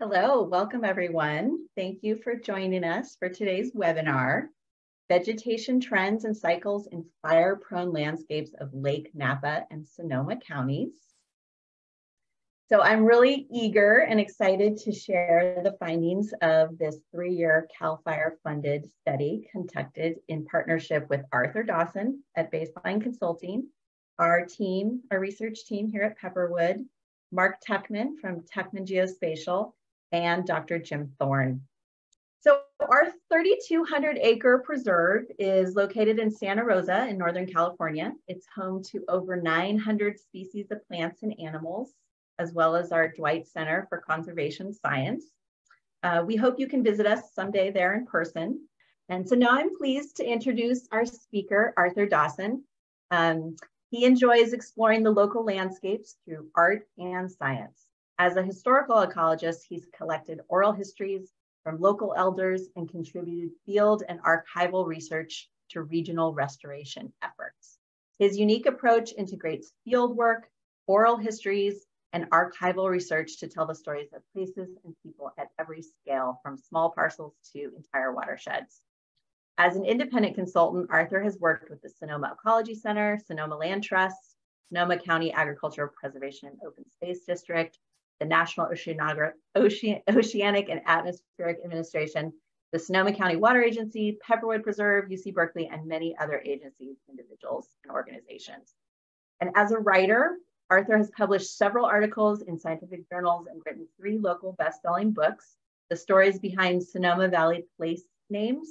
Hello, welcome everyone. Thank you for joining us for today's webinar, Vegetation Trends and Cycles in Fire-Prone Landscapes of Lake Napa and Sonoma Counties. So I'm really eager and excited to share the findings of this 3-year CALFIRE-funded study conducted in partnership with Arthur Dawson at Baseline Consulting, our research team here at Pepperwood, Mark Tukman from Tukman Geospatial, and Dr. Jim Thorne. So our 3,200-acre preserve is located in Santa Rosa in Northern California. It's home to over 900 species of plants and animals, as well as our Dwight Center for Conservation Science. We hope you can visit us someday there in person. And so now I'm pleased to introduce our speaker, Arthur Dawson. He enjoys exploring the local landscapes through art and science. As a historical ecologist, he's collected oral histories from local elders and contributed field and archival research to regional restoration efforts. His unique approach integrates field work, oral histories, and archival research to tell the stories of places and people at every scale, from small parcels to entire watersheds. As an independent consultant, Arthur has worked with the Sonoma Ecology Center, Sonoma Land Trust, Sonoma County Agricultural Preservation and Open Space District, the National Oceanic and Atmospheric Administration, the Sonoma County Water Agency, Pepperwood Preserve, UC Berkeley, and many other agencies, individuals, and organizations. And as a writer, Arthur has published several articles in scientific journals and written 3 local best-selling books: The Stories Behind Sonoma Valley Place Names,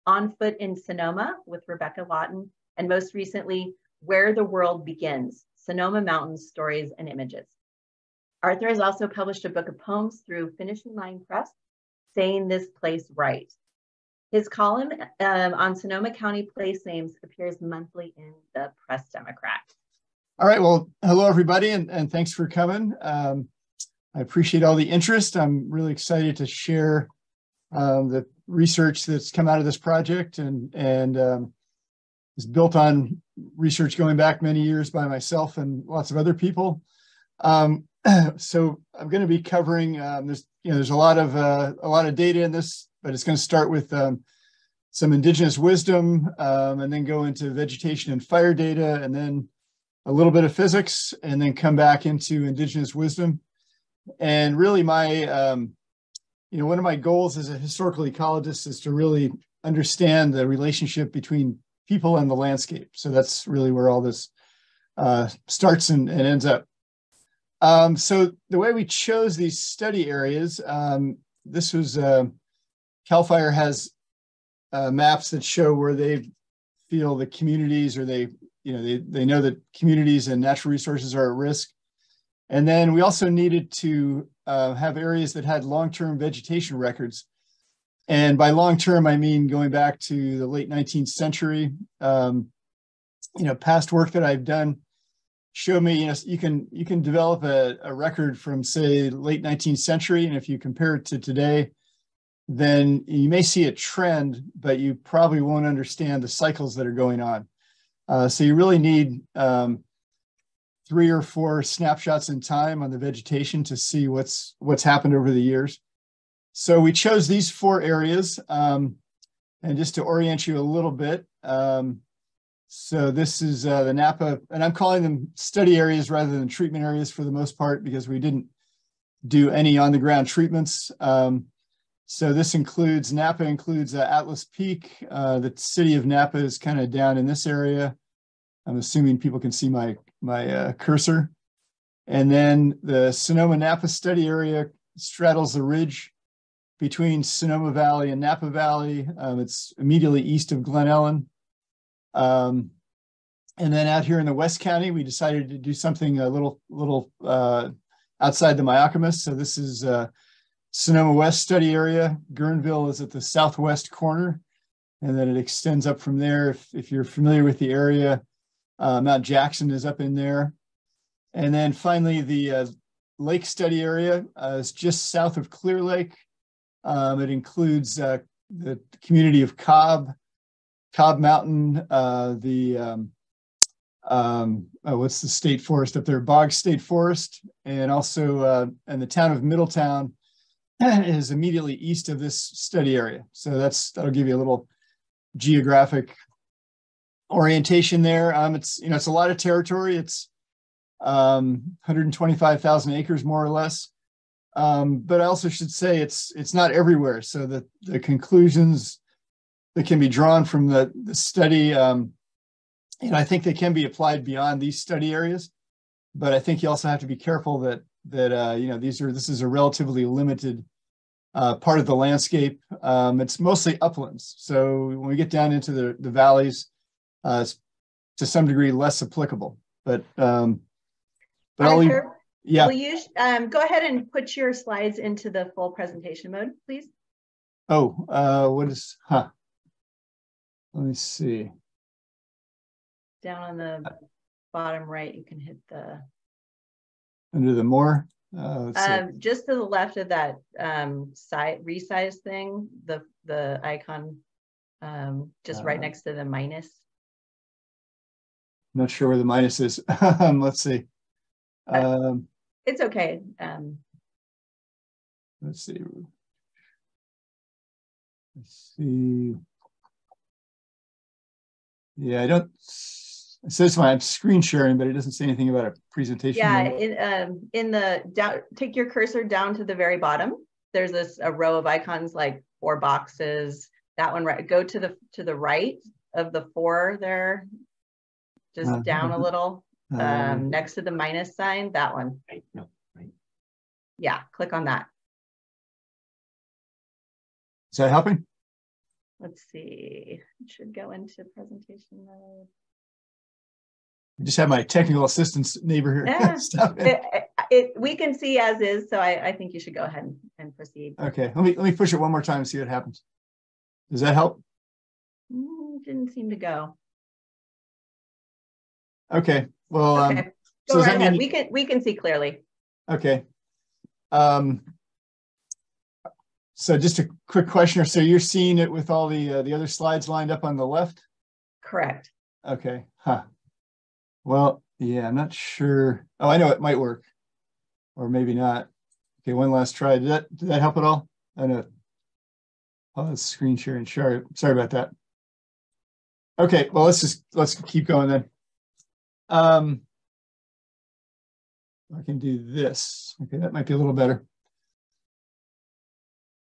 On Foot in Sonoma with Rebecca Lawton, and most recently, Where the World Begins, Sonoma Mountains, Stories and Images. Arthur has also published a book of poems through Finishing Line Press, Saying This Place Right. His column on Sonoma County place names appears monthly in the Press Democrat. All right, well, hello everybody, and thanks for coming. I appreciate all the interest. I'm really excited to share the research that's come out of this project and is built on research going back many years by myself and lots of other people. So I'm going to be covering there's a lot of data in this, but it's going to start with some indigenous wisdom and then go into vegetation and fire data, and then a little bit of physics, and then come back into indigenous wisdom. And really my one of my goals as a historical ecologist is to really understand the relationship between people and the landscape. So that's really where all this starts and ends up. So the way we chose these study areas, this was CALFIRE has maps that show where they feel the communities, or they know that communities and natural resources are at risk. And then we also needed to have areas that had long-term vegetation records. And by long-term, I mean going back to the late 19th century. Past work that I've done show me, you can develop a record from, say, late 19th century, and if you compare it to today, then you may see a trend, but you probably won't understand the cycles that are going on. So you really need 3 or 4 snapshots in time on the vegetation to see what's happened over the years. So we chose these 4 areas, and just to orient you a little bit, so this is the Napa, and I'm calling them study areas rather than treatment areas for the most part, because we didn't do any on-the-ground treatments. So this includes, Napa includes Atlas Peak. The city of Napa is kind of down in this area. I'm assuming people can see my cursor. And then the Sonoma Napa study area straddles the ridge between Sonoma Valley and Napa Valley. It's immediately east of Glen Ellen. And then out here in the West County, we decided to do something a little outside the Miacamas. So this is Sonoma West study area. Guerneville is at the southwest corner, and then it extends up from there. If you're familiar with the area, Mount Jackson is up in there. And then finally, the lake study area is just south of Clear Lake. It includes the community of Cobb Mountain, what's the state forest up there? Boggs State Forest, and also and the town of Middletown is immediately east of this study area. So that'll give you a little geographic orientation there. It's a lot of territory. It's 125,000 acres more or less. But I also should say it's not everywhere. So the conclusions that can be drawn from the study, I think they can be applied beyond these study areas. But I think you also have to be careful that this is a relatively limited part of the landscape. It's mostly uplands. So when we get down into the valleys, it's to some degree less applicable. But Arthur, yeah. will you go ahead and put your slides into the full presentation mode, please? Oh, let me see. Down on the bottom right, you can hit the under the more. Just to the left of that resize thing, the icon, just right next to the minus. I'm not sure where the minus is. Let's see. It's okay. Let's see. Yeah, I don't. It says I'm screen sharing, but it doesn't say anything about a presentation. Yeah, take your cursor down to the very bottom. There's a row of icons like 4 boxes. That one, right? Go to the right of the 4 there. Just down a little, next to the minus sign. That one. Right. No, right. Yeah, click on that. Is that helping? Let's see. It should go into presentation mode. I just have my technical assistant's neighbor here. Yeah. We can see as is, so I think you should go ahead and proceed. Okay, let me push it one more time and see what happens. Does that help? Didn't seem to go. Okay. Well, okay. Go right ahead. We can see clearly. Okay. So just a quick question. So you're seeing it with all the other slides lined up on the left? Correct. Okay. Well, yeah, I'm not sure. Oh, I know it might work, or maybe not. Okay, one last try. Did that help at all? I know. Oh, that's screen sharing. Sorry about that. Okay, well, let's keep going then. I can do this. Okay, that might be a little better.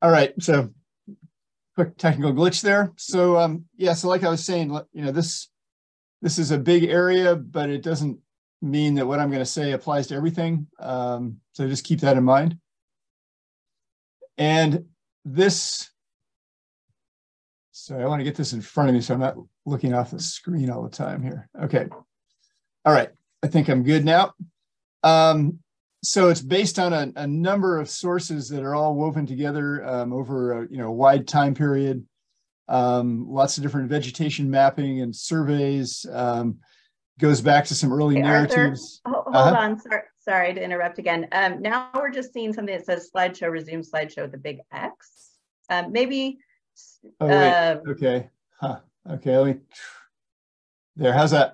All right, so quick technical glitch there. So yeah, so like I was saying, this is a big area, but it doesn't mean that what I'm going to say applies to everything. So just keep that in mind. And this, sorry, I want to get this in front of me so I'm not looking off the screen all the time here. Okay. All right, I think I'm good now. So it's based on a number of sources that are all woven together over a wide time period. Lots of different vegetation mapping and surveys. Goes back to some early narratives. Arthur, hold on. Sorry to interrupt again. Now we're just seeing something that says slideshow, resume slideshow with the big X. Maybe. Oh, wait. Okay. Okay. Let me. There. How's that?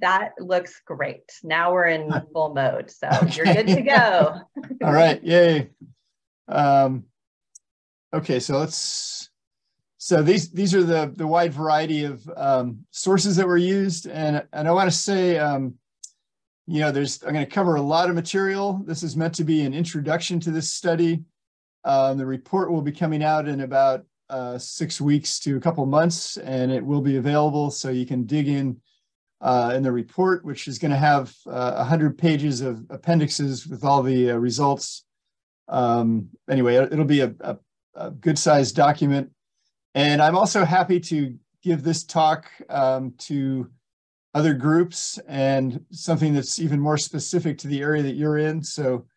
That looks great. Now we're in full mode, so you're good to go. All right, yay. Okay, so these are the wide variety of sources that were used, and I want to say, I'm going to cover a lot of material. This is meant to be an introduction to this study. The report will be coming out in about 6 weeks to a couple months, and it will be available so you can dig in the report, which is going to have 100 pages of appendixes with all the results. Anyway, it'll be a good-sized document. And I'm also happy to give this talk to other groups and something that's even more specific to the area that you're in. So,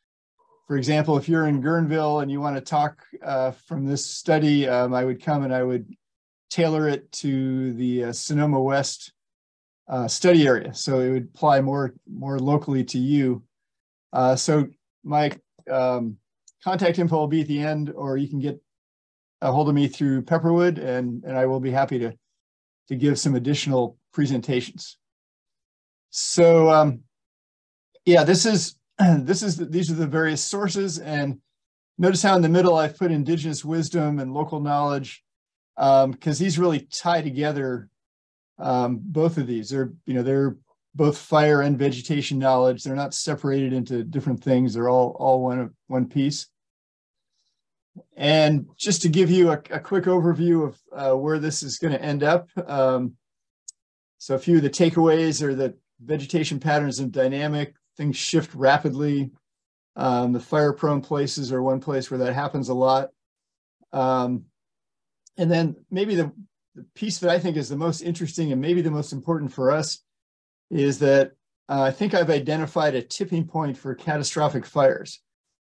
for example, if you're in Guerneville and you want to talk from this study, I would come and I would tailor it to the Sonoma West study area, so it would apply more locally to you. So my contact info will be at the end, or you can get a hold of me through Pepperwood, and I will be happy to give some additional presentations. So yeah, these are the various sources, and Notice how in the middle I've put indigenous wisdom and local knowledge, because these really tie together both of these. They're both fire and vegetation knowledge. They're not separated into different things. They're all one piece. And just to give you a quick overview of where this is going to end up. So a few of the takeaways are that vegetation patterns are dynamic. Things shift rapidly. The fire-prone places are one place where that happens a lot. And then maybe the piece that I think is the most interesting and maybe the most important for us is that I think I've identified a tipping point for catastrophic fires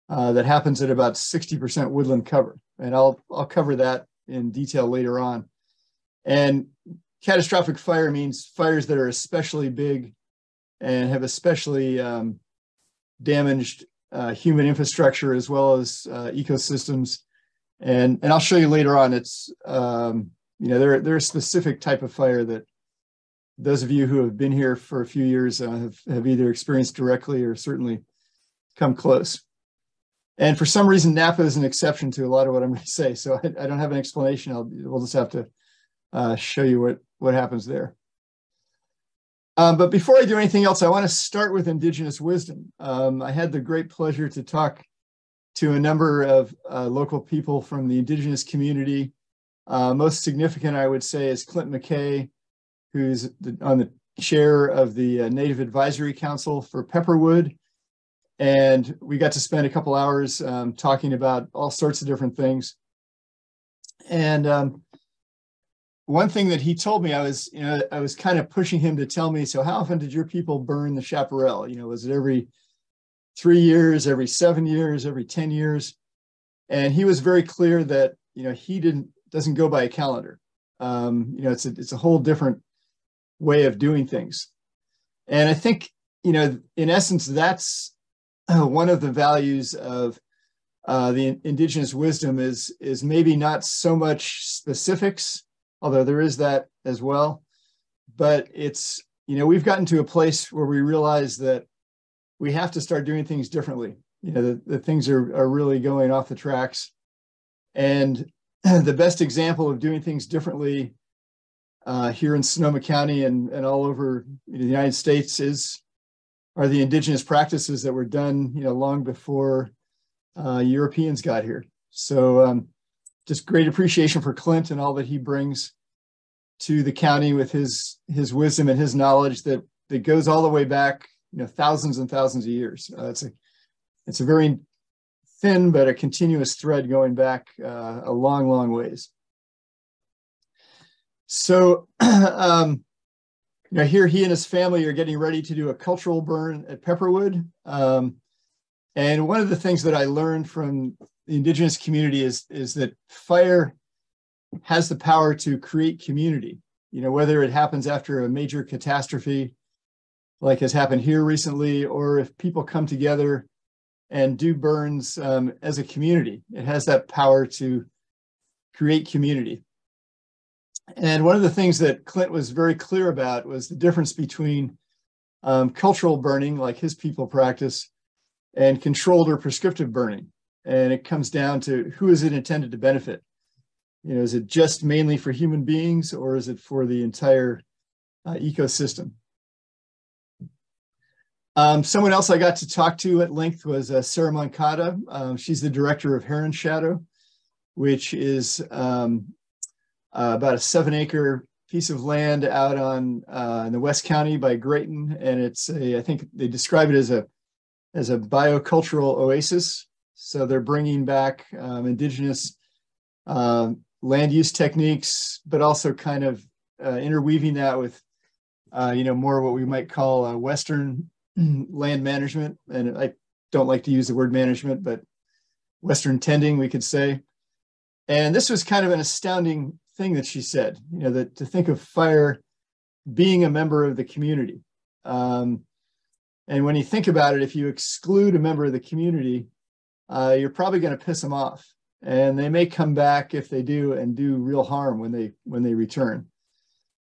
that happens at about 60% woodland cover. And I'll cover that in detail later on. And catastrophic fire means fires that are especially big and have especially damaged human infrastructure as well as ecosystems. And I'll show you later on, it's, they're a specific type of fire that those of you who have been here for a few years have either experienced directly or certainly come close. And for some reason, Napa is an exception to a lot of what I'm going to say. So I don't have an explanation. We'll just have to show you what happens there. But before I do anything else, I want to start with indigenous wisdom. I had the great pleasure to talk to a number of local people from the indigenous community. Most significant, I would say, is Clint McKay, who's on the chair of the Native Advisory Council for Pepperwood. And we got to spend a couple hours talking about all sorts of different things. And one thing that he told me, I was kind of pushing him to tell me, so how often did your people burn the chaparral? Was it every 3 years, every 7 years, every 10 years? And he was very clear that, he doesn't go by a calendar. It's a whole different way of doing things. And I think, in essence, that's one of the values of the indigenous wisdom is maybe not so much specifics, although there is that as well. But it's, we've gotten to a place where we realize that we have to start doing things differently. The things are really going off the tracks. And the best example of doing things differently here in Sonoma County and all over the United States are the indigenous practices that were done, long before Europeans got here. So just great appreciation for Clint and all that he brings to the county with his wisdom and his knowledge that goes all the way back, thousands and thousands of years. It's a very thin but a continuous thread going back a long, long ways. So here he and his family are getting ready to do a cultural burn at Pepperwood. And one of the things that I learned from the indigenous community is that fire has the power to create community, whether it happens after a major catastrophe, like has happened here recently, or if people come together and do burns as a community. It has that power to create community. And one of the things that Clint was very clear about was the difference between cultural burning, like his people practice, and controlled or prescriptive burning. And it comes down to who is it intended to benefit? Is it just mainly for human beings, or is it for the entire ecosystem? Someone else I got to talk to at length was Sarah Moncada. She's the director of Heron Shadow, which is about a 7-acre piece of land out in the West County by Grayton, and I think they describe it as a biocultural oasis. So they're bringing back indigenous land use techniques, but also kind of interweaving that with more what we might call Western land management. And I don't like to use the word management, but Western tending, we could say. And this was kind of an astounding thing that she said, that to think of fire being a member of the community. And when you think about it, if you exclude a member of the community, you're probably going to piss them off. And they may come back, if they do, and do real harm when they return.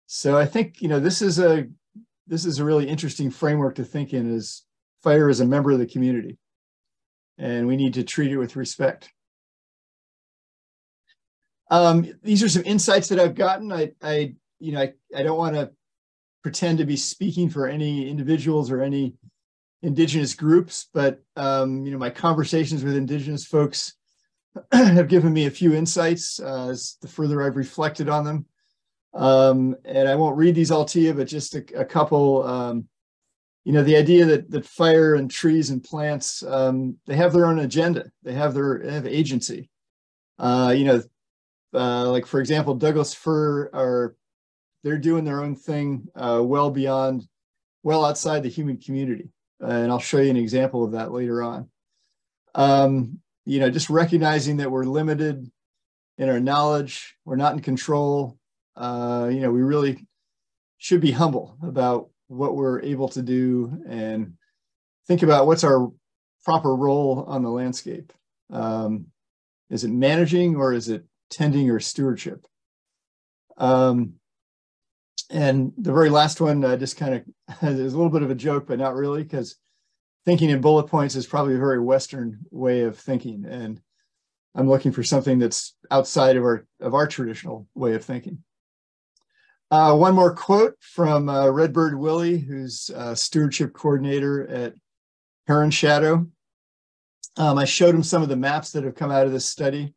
So I think, this is a really interesting framework to think in, is fire as a member of the community. and we need to treat it with respect. These are some insights that I've gotten. I don't want to pretend to be speaking for any individuals or any Indigenous groups, but my conversations with Indigenous folks have given me a few insights as the further I've reflected on them. And I won't read these all to you, but just a couple. The idea that fire and trees and plants, they have their own agenda. They have agency. Like for example, Douglas fir they're doing their own thing well outside the human community. And I'll show you an example of that later on. Just recognizing that we're limited in our knowledge, we're not in control. We really should be humble about what we're able to do and think about what's our proper role on the landscape. Is it managing, or is it tending or stewardship? And the very last one, just kind of is a little bit of a joke, but not really, because thinking in bullet points is probably a very Western way of thinking. And I'm looking for something that's outside of our traditional way of thinking. One more quote from Redbird Willie, who's stewardship coordinator at Heron Shadow. I showed him some of the maps that have come out of this study.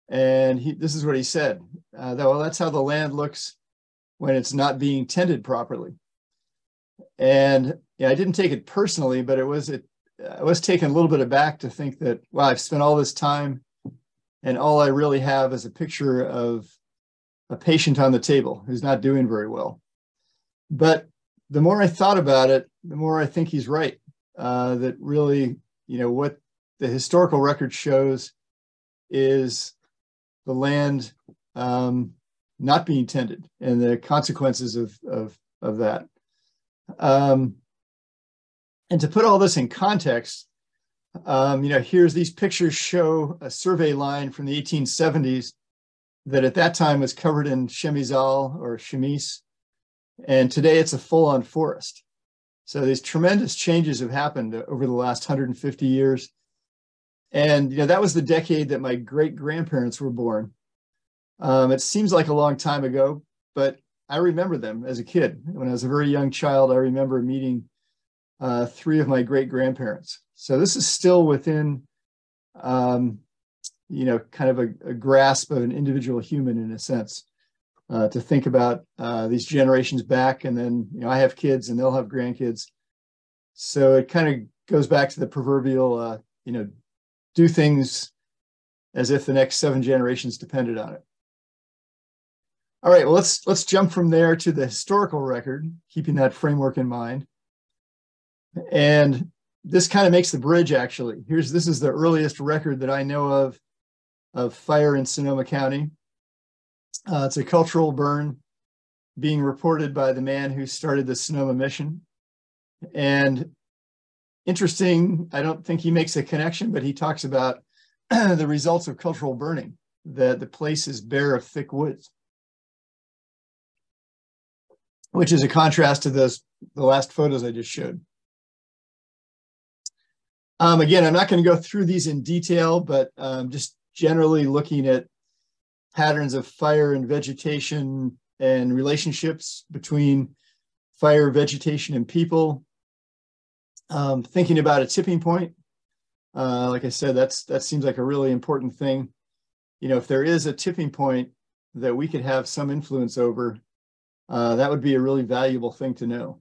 And this is what he said. Well, that's how the land looks when it's not being tended properly. And I didn't take it personally, but I was taken a little bit aback to think that, wow, I've spent all this time and all I really have is a picture of a patient on the table who's not doing very well. But the more I thought about it, the more I think he's right. That really, what the historical record shows is the land not being tended and the consequences of that. And to put all this in context, here's these pictures show a survey line from the 1870s that at that time was covered in chemizal or chemise, and today it's a full-on forest. So these tremendous changes have happened over the last 150 years. And that was the decade that my great-grandparents were born. It seems like a long time ago, but I remember them as a kid. When I was a very young child, I remember meeting 3 of my great-grandparents. So this is still within, kind of a grasp of an individual human in a sense, to think about these generations back. And then, I have kids and they'll have grandkids. So it kind of goes back to the proverbial, do things as if the next 7 generations depended on it. All right, well, let's jump from there to the historical record, keeping that framework in mind. And this kind of makes the bridge, actually. This is the earliest record that I know of fire in Sonoma County. It's a cultural burn being reported by the man who started the Sonoma Mission. And interesting, I don't think he makes a connection, but he talks about the results of cultural burning, that the place is bare of thick woods, which is a contrast to the last photos I just showed. Again, I'm not going to go through these in detail, but just generally looking at patterns of fire and vegetation and relationships between fire, vegetation, and people. Thinking about a tipping point. Like I said, that seems like a really important thing. If there is a tipping point that we could have some influence over, that would be a really valuable thing to know.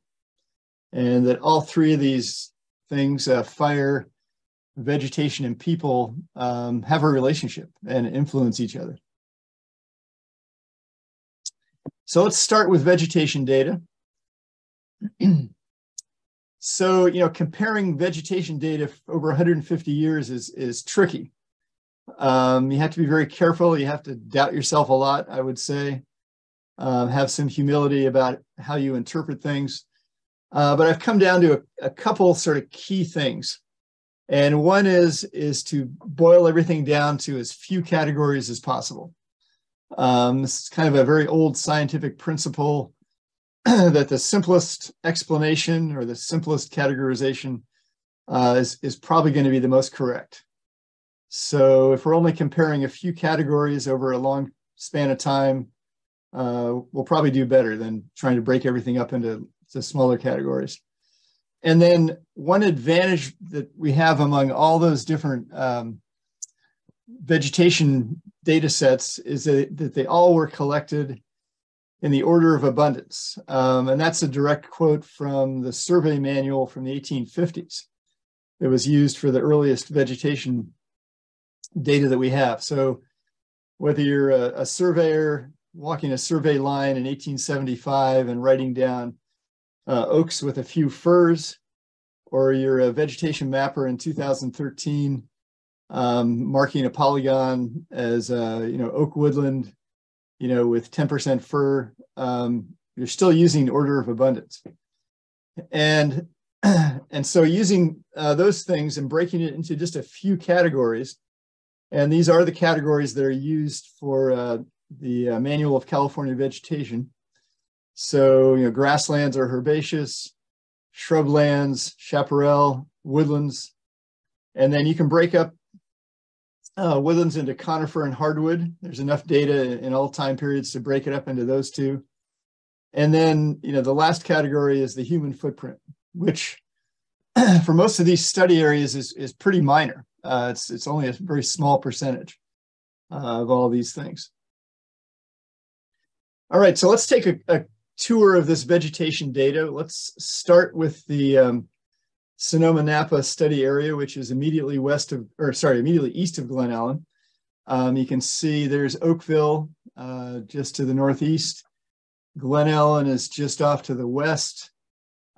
And that all 3 of these things, fire, vegetation, and people, have a relationship and influence each other. So let's start with vegetation data. So, comparing vegetation data over 150 years is tricky. You have to be very careful. You have to doubt yourself a lot, I would say. Have some humility about how you interpret things. But I've come down to a couple sort of key things. And one is to boil everything down to as few categories as possible. This is kind of a very old scientific principle that the simplest explanation or the simplest categorization is probably going to be the most correct. So if we're only comparing a few categories over a long span of time, we'll probably do better than trying to break everything up into smaller categories. And then one advantage that we have among all those different vegetation data sets is that they all were collected in the order of abundance. And that's a direct quote from the survey manual from the 1850s. It was used for the earliest vegetation data that we have. So whether you're a surveyor walking a survey line in 1875 and writing down oaks with a few firs, or you're a vegetation mapper in 2013 marking a polygon as oak woodland, with 10% fir, you're still using order of abundance. And so using those things and breaking it into just a few categories, and these are the categories that are used for the Manual of California Vegetation. So, grasslands are herbaceous, shrublands, chaparral, woodlands, and then you can break up woodlands into conifer and hardwood. There's enough data in all time periods to break it up into those two. And then, the last category is the human footprint, which for most of these study areas is pretty minor. It's only a very small percentage of all these things. All right, so let's take a tour of this vegetation data. Let's start with the Sonoma-Napa study area, which is immediately east of Glen Ellen. You can see there's Oakville just to the northeast. Glen Ellen is just off to the west.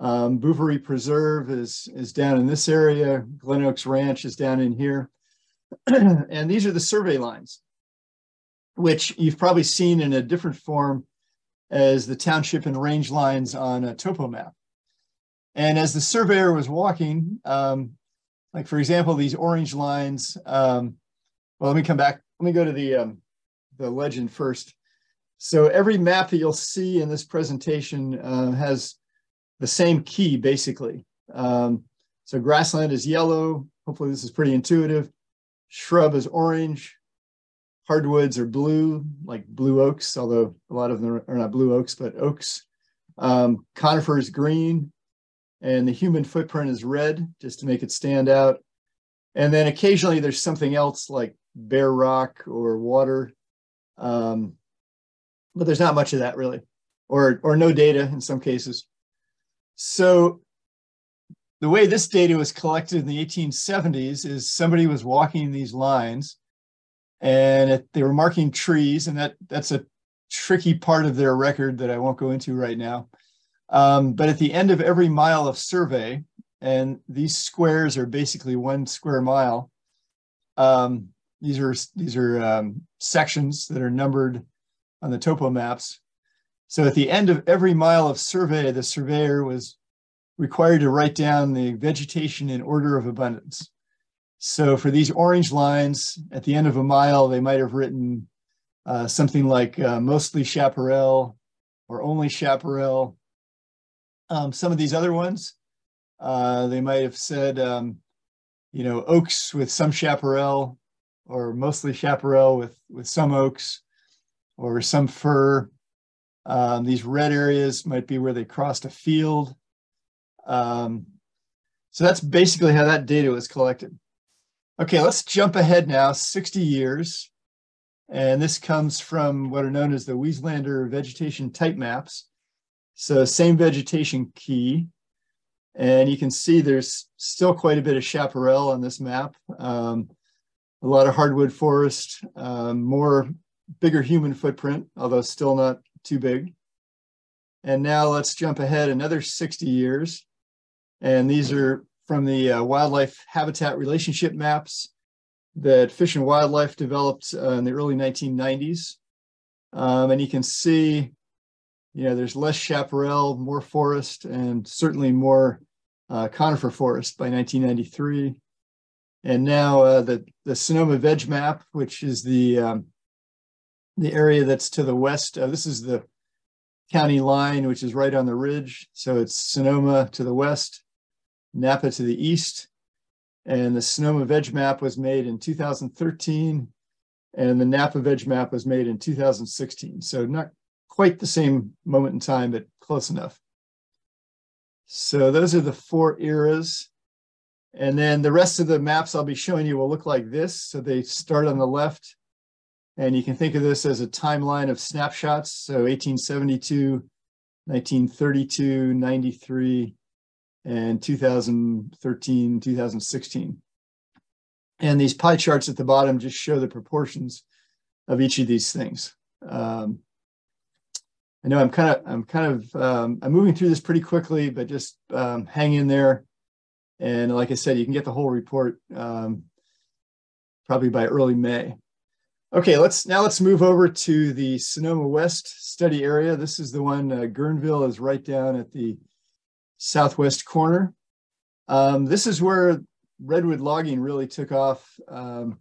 Bouverie Preserve is down in this area. Glen Oaks Ranch is down in here. And these are the survey lines, which you've probably seen in a different form as the township and range lines on a topo map. And as the surveyor was walking, like for example, these orange lines, well, let me come back. Let me go to the legend first. So every map that you'll see in this presentation has the same key, basically. So grassland is yellow. Hopefully this is pretty intuitive. Shrub is orange. Hardwoods are blue, like blue oaks, although a lot of them are not blue oaks, but oaks. Conifer is green. And the human footprint is red, just to make it stand out. And then occasionally there's something else like bare rock or water. But there's not much of that really, or no data in some cases. So the way this data was collected in the 1870s is somebody was walking these lines and they were marking trees, and that's a tricky part of their record that I won't go into right now. But at the end of every mile of survey, and these squares are basically 1 square mile, these are sections that are numbered on the topo maps. So at the end of every mile of survey, the surveyor was required to write down the vegetation in order of abundance. So for these orange lines, at the end of a mile, they might have written something like mostly chaparral or only chaparral. Some of these other ones, they might have said, oaks with some chaparral, or mostly chaparral with some oaks, or some fir. These red areas might be where they crossed a field. So that's basically how that data was collected. Okay, let's jump ahead now 60 years. And this comes from what are known as the Wieslander vegetation type maps. So same vegetation key. And you can see there's still quite a bit of chaparral on this map. A lot of hardwood forest, bigger human footprint, although still not too big. And now let's jump ahead another 60 years. And these are from the wildlife habitat relationship maps that Fish and Wildlife developed in the early 1990s. And you can see, there's less chaparral, more forest, and certainly more conifer forest by 1993. And now the Sonoma Veg map, which is the area that's to the west. This is the county line, which is right on the ridge. So it's Sonoma to the west, Napa to the east. And the Sonoma Veg Map was made in 2013, and the Napa Veg Map was made in 2016. So not quite the same moment in time, but close enough. So those are the 4 eras. And then the rest of the maps I'll be showing you will look like this. So they start on the left, and you can think of this as a timeline of snapshots. So 1872, 1932, 93, and 2013, 2016. And these pie charts at the bottom just show the proportions of each of these things. I know I'm moving through this pretty quickly, but just hang in there. And like I said, you can get the whole report probably by early May. Okay, let's move over to the Sonoma West study area. This is the one, Guerneville is right down at the southwest corner. This is where redwood logging really took off in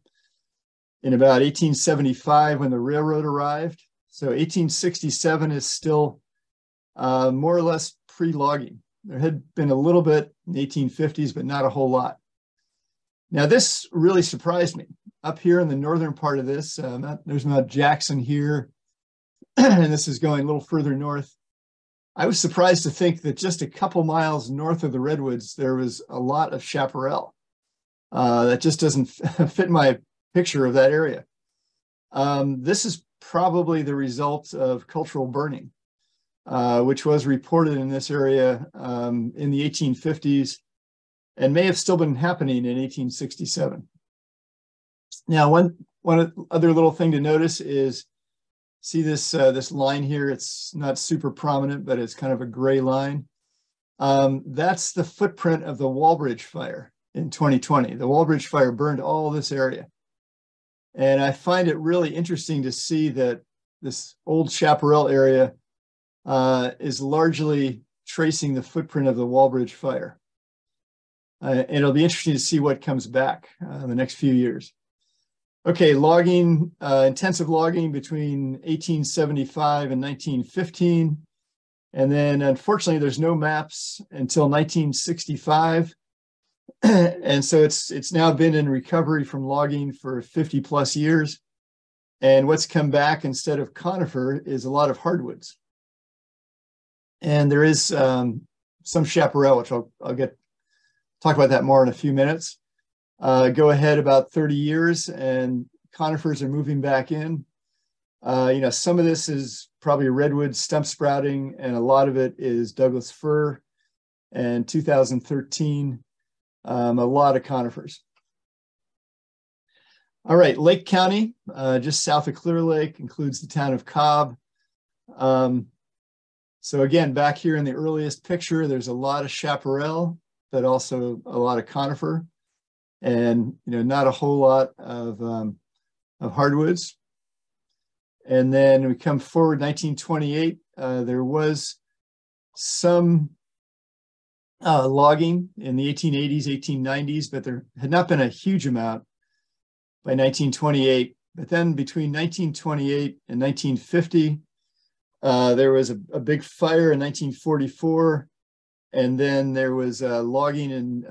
about 1875 when the railroad arrived. So 1867 is still more or less pre-logging. There had been a little bit in the 1850s, but not a whole lot. Now, this really surprised me. Up here in the northern part of this, there's Mount Jackson here, and this is going a little further north. I was surprised to think that just a couple miles north of the redwoods, there was a lot of chaparral. That just doesn't fit my picture of that area. This is probably the result of cultural burning, which was reported in this area in the 1850s and may have still been happening in 1867. Now, one other little thing to notice is, see this line here? It's not super prominent, but it's kind of a gray line. That's the footprint of the Walbridge fire in 2020. The Walbridge fire burned all this area. And I find it really interesting to see that this old chaparral area is largely tracing the footprint of the Walbridge fire. And it'll be interesting to see what comes back in the next few years. Okay, logging, intensive logging between 1875 and 1915. And then unfortunately, there's no maps until 1965. And so it's now been in recovery from logging for 50 plus years. And what's come back instead of conifer is a lot of hardwoods. And there is some chaparral, which I'll talk about that more in a few minutes. Go ahead about 30 years and conifers are moving back in. Some of this is probably redwood stump sprouting, and a lot of it is Douglas fir. And 2013, a lot of conifers. All right, Lake County, just south of Clear Lake, includes the town of Cobb. So again, back here in the earliest picture, there's a lot of chaparral, but also a lot of conifer. And not a whole lot of hardwoods. And then we come forward 1928. There was some logging in the 1880s, 1890s, but there had not been a huge amount by 1928. But then between 1928 and 1950, there was a big fire in 1944, and then there was logging in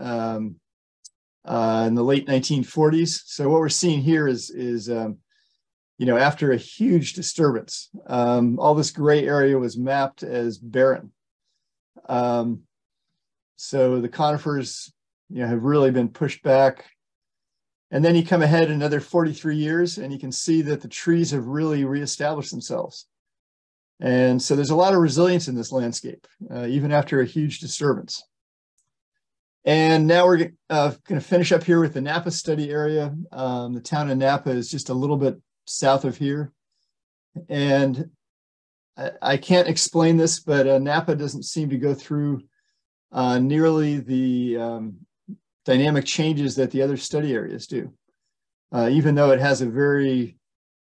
the late 1940s. So what we're seeing here is after a huge disturbance, all this gray area was mapped as barren. So the conifers, have really been pushed back. And then you come ahead another 43 years, and you can see that the trees have really reestablished themselves. And so there's a lot of resilience in this landscape, even after a huge disturbance. And now we're going to finish up here with the Napa study area. The town of Napa is just a little bit south of here. And I can't explain this, but Napa doesn't seem to go through nearly the dynamic changes that the other study areas do, even though it has a very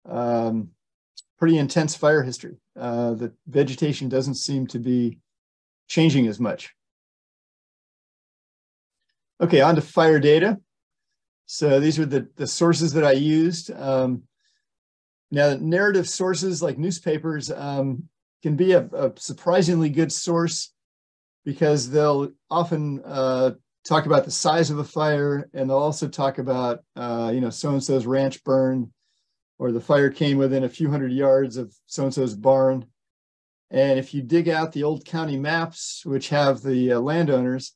pretty intense fire history. The vegetation doesn't seem to be changing as much. Okay, on to fire data. So these are the sources that I used. Now, narrative sources like newspapers can be a surprisingly good source because they'll often talk about the size of a fire, and they'll also talk about, so-and-so's ranch burned, or the fire came within a few hundred yards of so-and-so's barn. And if you dig out the old county maps, which have the landowners,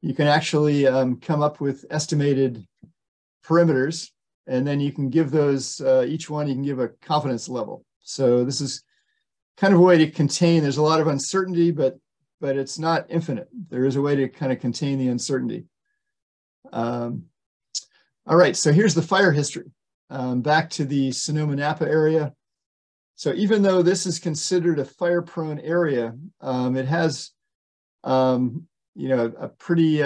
you can actually come up with estimated perimeters, and then you can give those, each one you can give a confidence level. So this is kind of a way to contain, there's a lot of uncertainty, but it's not infinite. There is a way to kind of contain the uncertainty. All right, so here's the fire history. Back to the Sonoma-Napa area. So even though this is considered a fire-prone area, it has, a pretty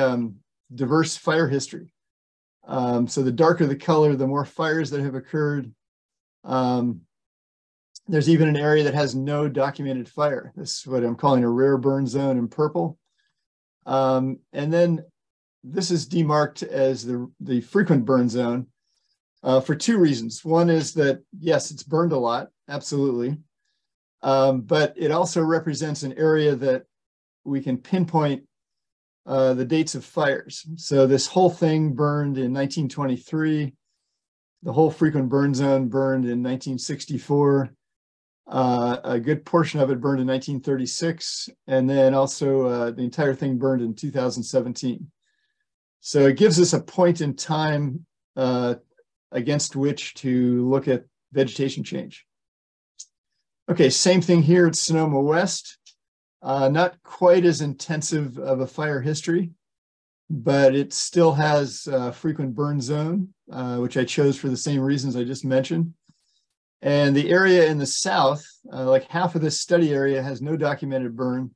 diverse fire history. So the darker the color, the more fires that have occurred. There's even an area that has no documented fire. This is what I'm calling a rare burn zone in purple. And then this is demarked as the frequent burn zone for two reasons. One is that, yes, it's burned a lot, absolutely. But it also represents an area that we can pinpoint the dates of fires. So this whole thing burned in 1923. The whole frequent burn zone burned in 1964. A good portion of it burned in 1936, and then also the entire thing burned in 2017. So it gives us a point in time against which to look at vegetation change. Okay, same thing here at Sonoma West. Not quite as intensive of a fire history, but it still has a frequent burn zone, which I chose for the same reasons I just mentioned. And the area in the south, like half of this study area has no documented burn.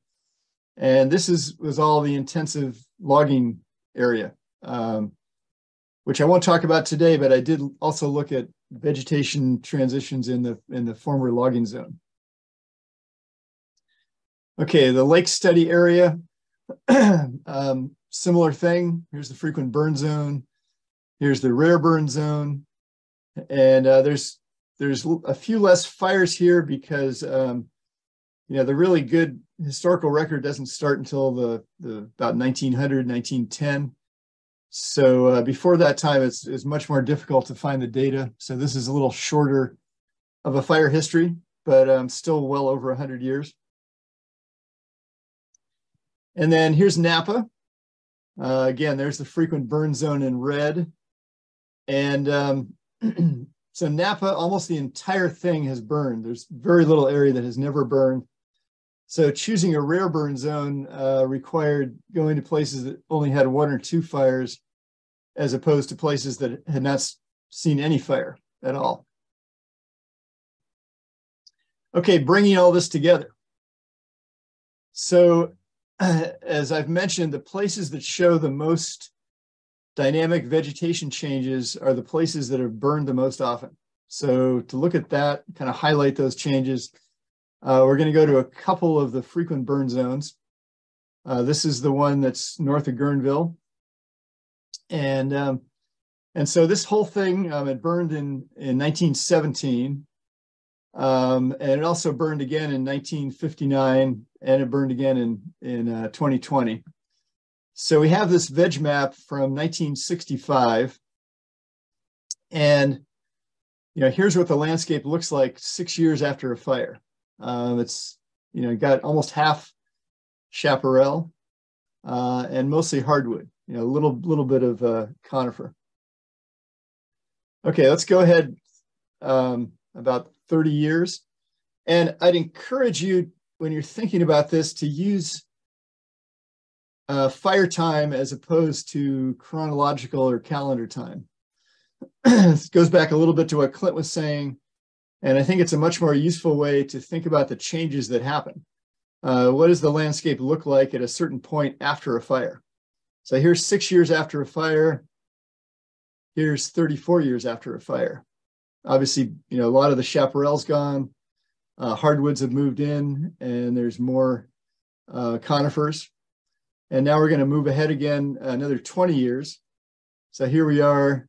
And this was all the intensive logging area, which I won't talk about today, but I did also look at vegetation transitions in the former logging zone. Okay, the lake study area, similar thing. Here's the frequent burn zone. Here's the rare burn zone. And there's a few less fires here because, the really good historical record doesn't start until about 1900, 1910. So before that time, it's much more difficult to find the data. So this is a little shorter of a fire history, but still well over 100 years. And then here's Napa. Again, there's the frequent burn zone in red. And so Napa, almost the entire thing has burned. There's very little area that has never burned. So choosing a rare burn zone required going to places that only had one or two fires, as opposed to places that had not seen any fire at all. Okay, bringing all this together. So as I've mentioned, the places that show the most dynamic vegetation changes are the places that have burned the most often. So to look at that, kind of highlight those changes, we're going to go to a couple of the frequent burn zones. This is the one that's north of Guerneville. And so this whole thing, it burned in 1917. And it also burned again in 1959, and it burned again in 2020. So we have this veg map from 1965, and here's what the landscape looks like 6 years after a fire. It's got almost half chaparral and mostly hardwood. A little bit of conifer. Okay, let's go ahead about 30 years, and I'd encourage you when you're thinking about this to use fire time as opposed to chronological or calendar time. This goes back a little bit to what Clint was saying, and I think it's a much more useful way to think about the changes that happen. What does the landscape look like at a certain point after a fire? So here's 6 years after a fire. Here's 34 years after a fire. Obviously, a lot of the chaparral's gone. Hardwoods have moved in, and there's more conifers. And now we're going to move ahead again another 20 years. So here we are.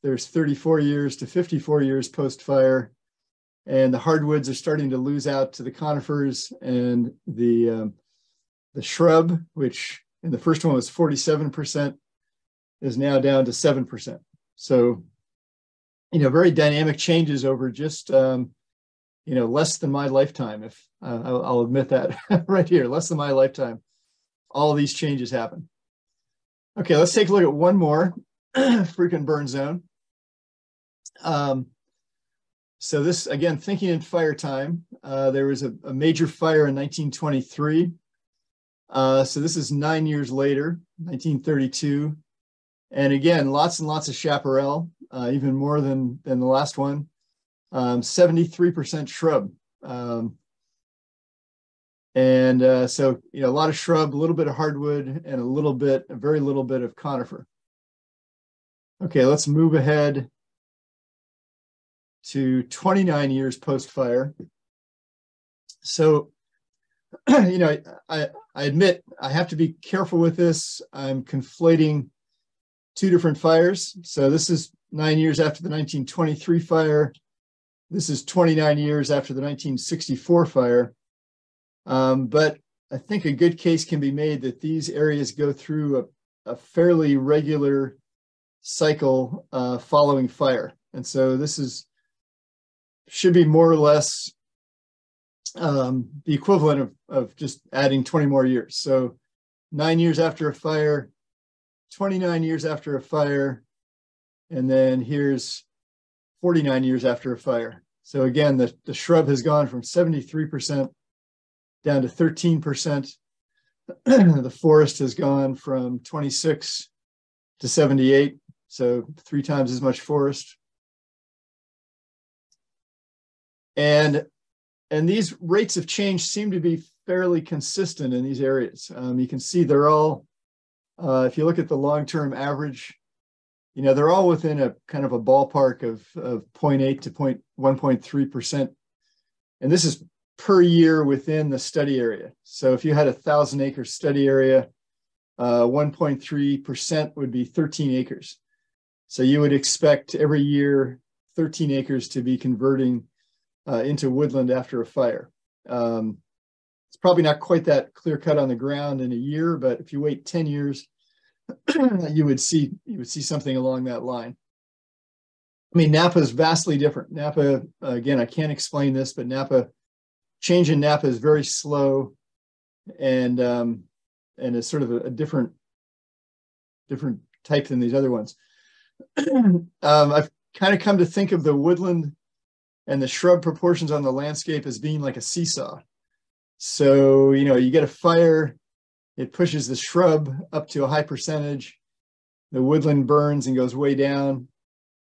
There's 34 years to 54 years post-fire. And the hardwoods are starting to lose out to the conifers, and the shrub, which and the first one was 47%, is now down to 7%. So, very dynamic changes over just, less than my lifetime. If I'll admit that right here, less than my lifetime, all these changes happen. Okay, let's take a look at one more frequent burn zone. So this, again, thinking in fire time, there was a major fire in 1923. So this is 9 years later, 1932. And again, lots and lots of chaparral, even more than the last one. 73% shrub. So, a lot of shrub, a little bit of hardwood, and a very little bit of conifer. Okay, let's move ahead to 29 years post-fire. So, I admit I have to be careful with this. I'm conflating two different fires. So this is 9 years after the 1923 fire. This is 29 years after the 1964 fire. But I think a good case can be made that these areas go through a fairly regular cycle following fire. And so this should be more or less the equivalent of just adding 20 more years. So 9 years after a fire, 29 years after a fire, and then here's 49 years after a fire. So again, the shrub has gone from 73% down to 13%. The forest has gone from 26 to 78, so 3 times as much forest. And these rates of change seem to be fairly consistent in these areas. You can see they're all, if you look at the long-term average, they're all within a kind of a ballpark of 0.8 to 1.3%. And this is per year within the study area. So if you had a 1,000-acre study area, 1.3% would be 13 acres. So you would expect every year 13 acres to be converting into woodland after a fire. It's probably not quite that clear cut on the ground in a year, but if you wait 10 years, you would see something along that line. I mean, Napa is vastly different. Napa, again, I can't explain this, but change in Napa is very slow, and it's sort of a different type than these other ones. I've kind of come to think of the woodland and the shrub proportions on the landscape as being like a seesaw. So, you get a fire, it pushes the shrub up to a high percentage, the woodland burns and goes way down,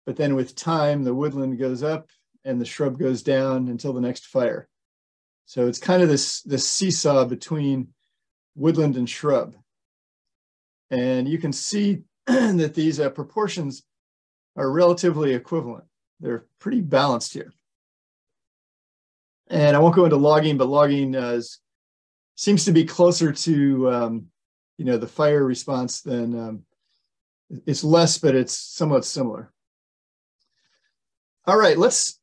but then with time, the woodland goes up and the shrub goes down until the next fire. So it's kind of this seesaw between woodland and shrub. And you can see that these proportions are relatively equivalent. They're pretty balanced here. And I won't go into logging, but logging seems to be closer to the fire response than it's less, but it's somewhat similar. All right, let's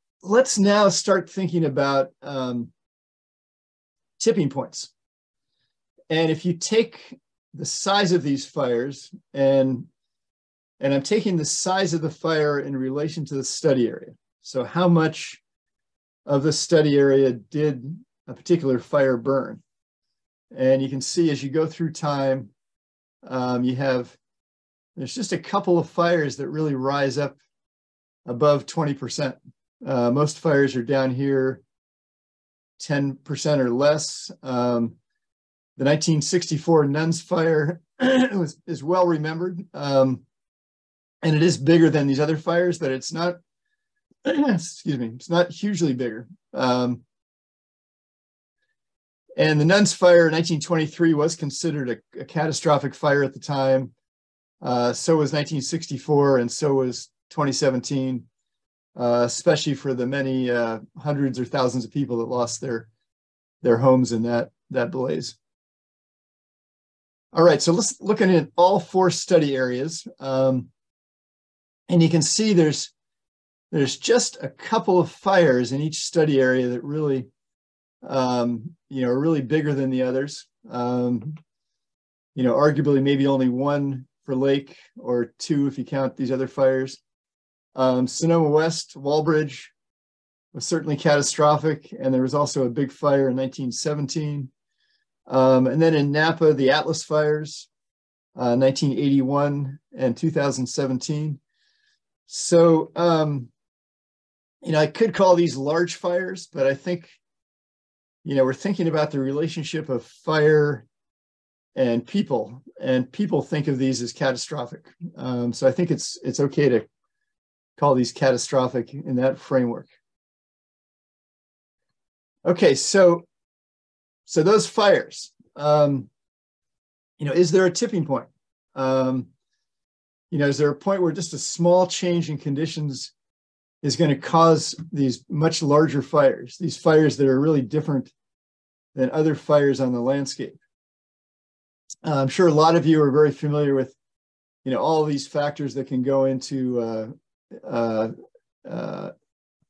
now start thinking about tipping points. And if you take the size of these fires, and I'm taking the size of the fire in relation to the study area. So how much of the study area did a particular fire burn? And you can see as you go through time, there's just a couple of fires that really rise up above 20%. Most fires are down here 10% or less. The 1964 Nuns fire is well remembered. And it is bigger than these other fires, but it's not, excuse me, it's not hugely bigger. And the Nuns fire in 1923 was considered a catastrophic fire at the time. So was 1964, and so was 2017, especially for the many hundreds or thousands of people that lost their homes in that blaze. All right, so let's look at all 4 study areas. And you can see there's just a couple of fires in each study area that really, are really bigger than the others. arguably maybe only one for Lake, or two if you count these other fires. Sonoma West, Walbridge was certainly catastrophic, and there was also a big fire in 1917. And then in Napa, the Atlas fires, 1981 and 2017. So, I could call these large fires, but I think, we're thinking about the relationship of fire and people think of these as catastrophic. So I think it's okay to call these catastrophic in that framework. Okay, so those fires, is there a tipping point? Is there a point where just a small change in conditions is going to cause these much larger fires, these fires that are really different than other fires on the landscape? I'm sure a lot of you are very familiar with, all these factors that can go into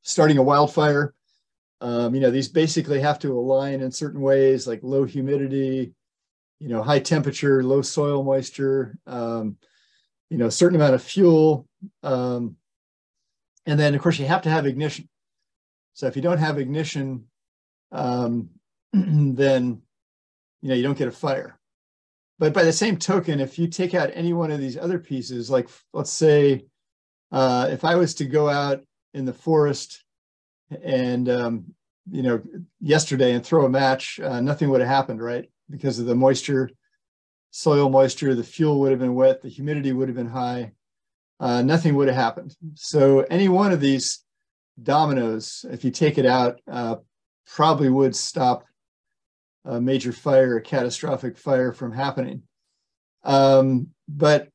starting a wildfire. These basically have to align in certain ways, like low humidity, high temperature, low soil moisture, a certain amount of fuel. And then, of course, you have to have ignition. So if you don't have ignition, then, you don't get a fire. But by the same token, if you take out any one of these other pieces, like let's say, if I was to go out in the forest and, yesterday and throw a match, nothing would have happened, right? Because of the moisture, soil moisture, the fuel would have been wet, the humidity would have been high, nothing would have happened. So any one of these dominoes, if you take it out, probably would stop a major fire, a catastrophic fire from happening. But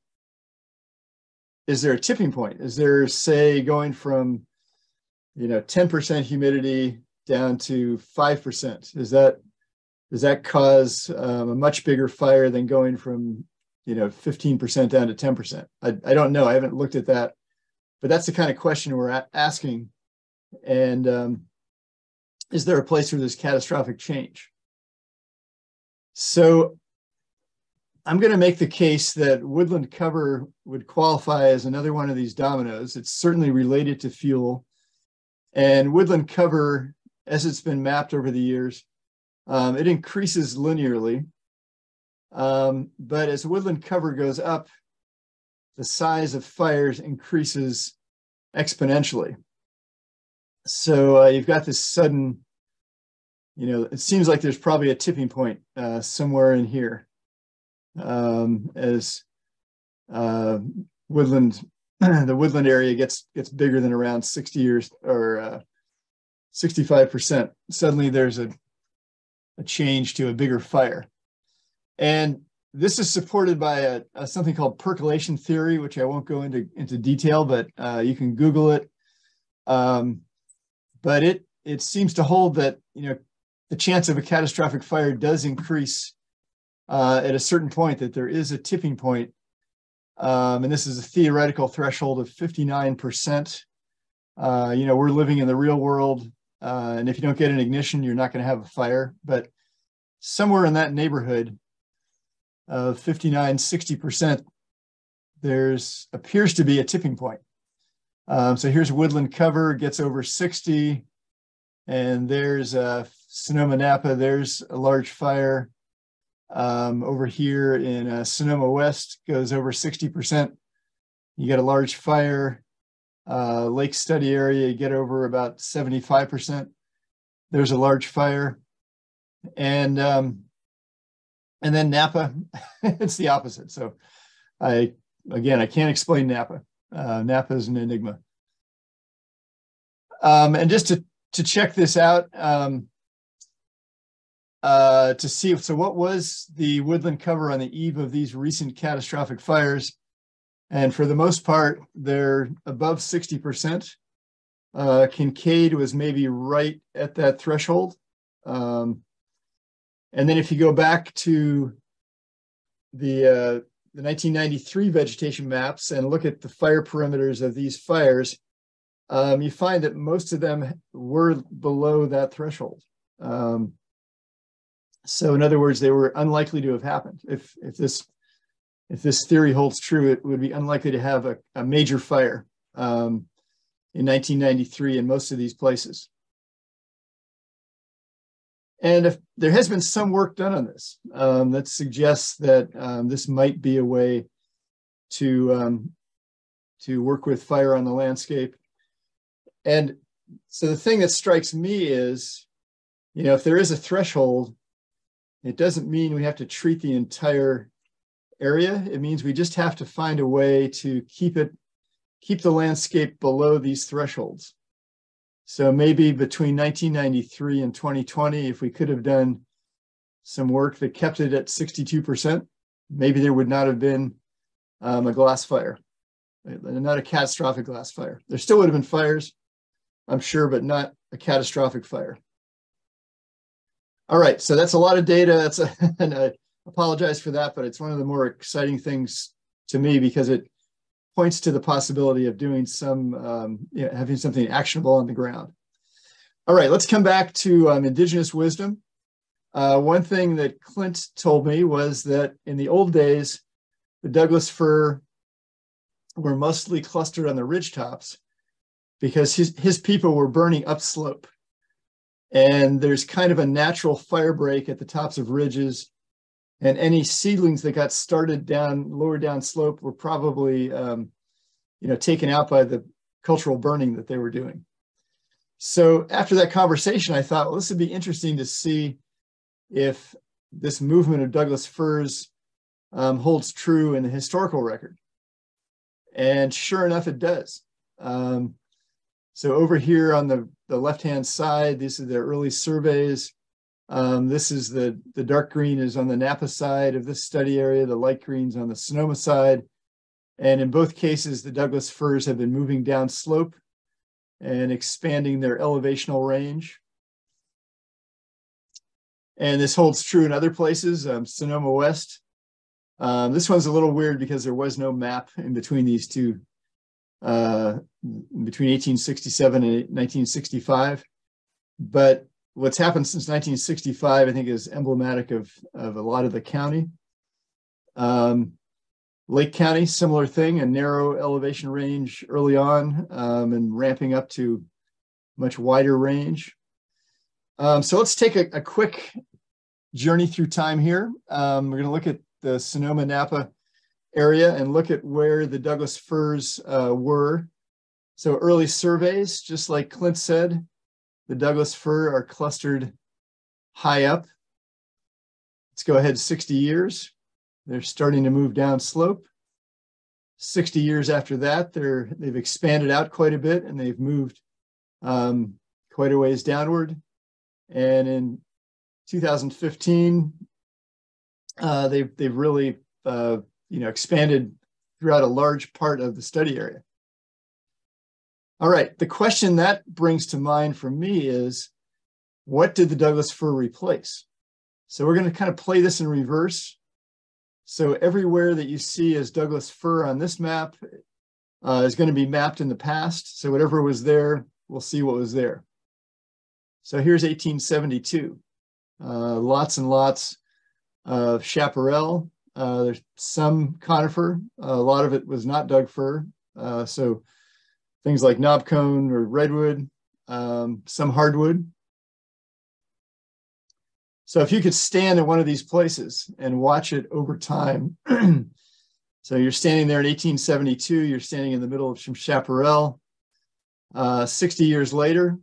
is there a tipping point? Is there, say, going from 10% humidity down to 5%? Does that cause a much bigger fire than going from 15% down to 10%? I don't know. I haven't looked at that, but that's the kind of question we're asking. And is there a place where there's catastrophic change? So I'm going to make the case that woodland cover would qualify as another one of these dominoes. It's certainly related to fuel. And woodland cover, as it's been mapped over the years, it increases linearly. But as woodland cover goes up, the size of fires increases exponentially. So you've got this sudden, it seems like there's probably a tipping point somewhere in here as woodland, the woodland area gets bigger than around 60 years or 65%. Suddenly there's a change to a bigger fire. And this is supported by something called percolation theory, which I won't go into detail, but you can Google it. But it seems to hold that the chance of a catastrophic fire does increase at a certain point, that there is a tipping point. And this is a theoretical threshold of 59%. We're living in the real world, and if you don't get an ignition, you're not going to have a fire. But somewhere in that neighborhood of 59, 60%, there's appears to be a tipping point. So here's woodland cover, gets over 60, and there's Sonoma Napa, there's a large fire. Over here in Sonoma West, goes over 60%. You get a large fire. Lake Study area, you get over about 75%. There's a large fire. And then Napa, it's the opposite. So I can't explain Napa. Napa is an enigma. And just to check this out, to see, so what was the woodland cover on the eve of these recent catastrophic fires? And for the most part, they're above 60%. Kincaid was maybe right at that threshold. And then if you go back to the 1993 vegetation maps and look at the fire perimeters of these fires, you find that most of them were below that threshold. So in other words, they were unlikely to have happened. If this theory holds true, it would be unlikely to have a major fire in 1993 in most of these places. And if there has been some work done on this that suggests that this might be a way to work with fire on the landscape. And so the thing that strikes me is, if there is a threshold, it doesn't mean we have to treat the entire area. It means we just have to find a way to keep the landscape below these thresholds. So maybe between 1993 and 2020, if we could have done some work that kept it at 62%, maybe there would not have been a glass fire, not a catastrophic glass fire. There still would have been fires, I'm sure, but not a catastrophic fire. All right, so that's a lot of data. And I apologize for that, but it's one of the more exciting things to me because it points to the possibility of doing having something actionable on the ground. All right, let's come back to indigenous wisdom. One thing that Clint told me was that in the old days, the Douglas fir were mostly clustered on the ridgetops because his people were burning upslope. And there's kind of a natural fire break at the tops of ridges. And any seedlings that got started lower down slope were probably, taken out by the cultural burning that they were doing. So after that conversation, I thought, well, this would be interesting to see if this movement of Douglas firs holds true in the historical record. And sure enough, it does. So over here on the left-hand side, these are the early surveys. This is the dark green is on the Napa side of this study area. The light green's on the Sonoma side. And in both cases, the Douglas firs have been moving down slope and expanding their elevational range. And this holds true in other places, Sonoma West. This one's a little weird because there was no map in between these two, between 1867 and 1965. But what's happened since 1965, I think, is emblematic of a lot of the county. Lake County, similar thing, a narrow elevation range early on and ramping up to much wider range. So let's take a quick journey through time here. We're going to look at the Sonoma Napa area and look at where the Douglas firs were. So early surveys, just like Clint said, the Douglas fir are clustered high up. Let's go ahead 60 years. They're starting to move down slope. 60 years after that, they've expanded out quite a bit and they've moved quite a ways downward. And in 2015, they've really expanded throughout a large part of the study area. All right, the question that brings to mind for me is, what did the Douglas fir replace? So we're going to kind of play this in reverse. So everywhere that you see as Douglas fir on this map is going to be mapped in the past. So whatever was there, we'll see what was there. So here's 1872. Lots and lots of chaparral. There's some conifer. A lot of it was not Doug fir. So things like knobcone or redwood, some hardwood. So if you could stand in one of these places and watch it over time, so you're standing there in 1872, you're standing in the middle of some chaparral. 60 years later,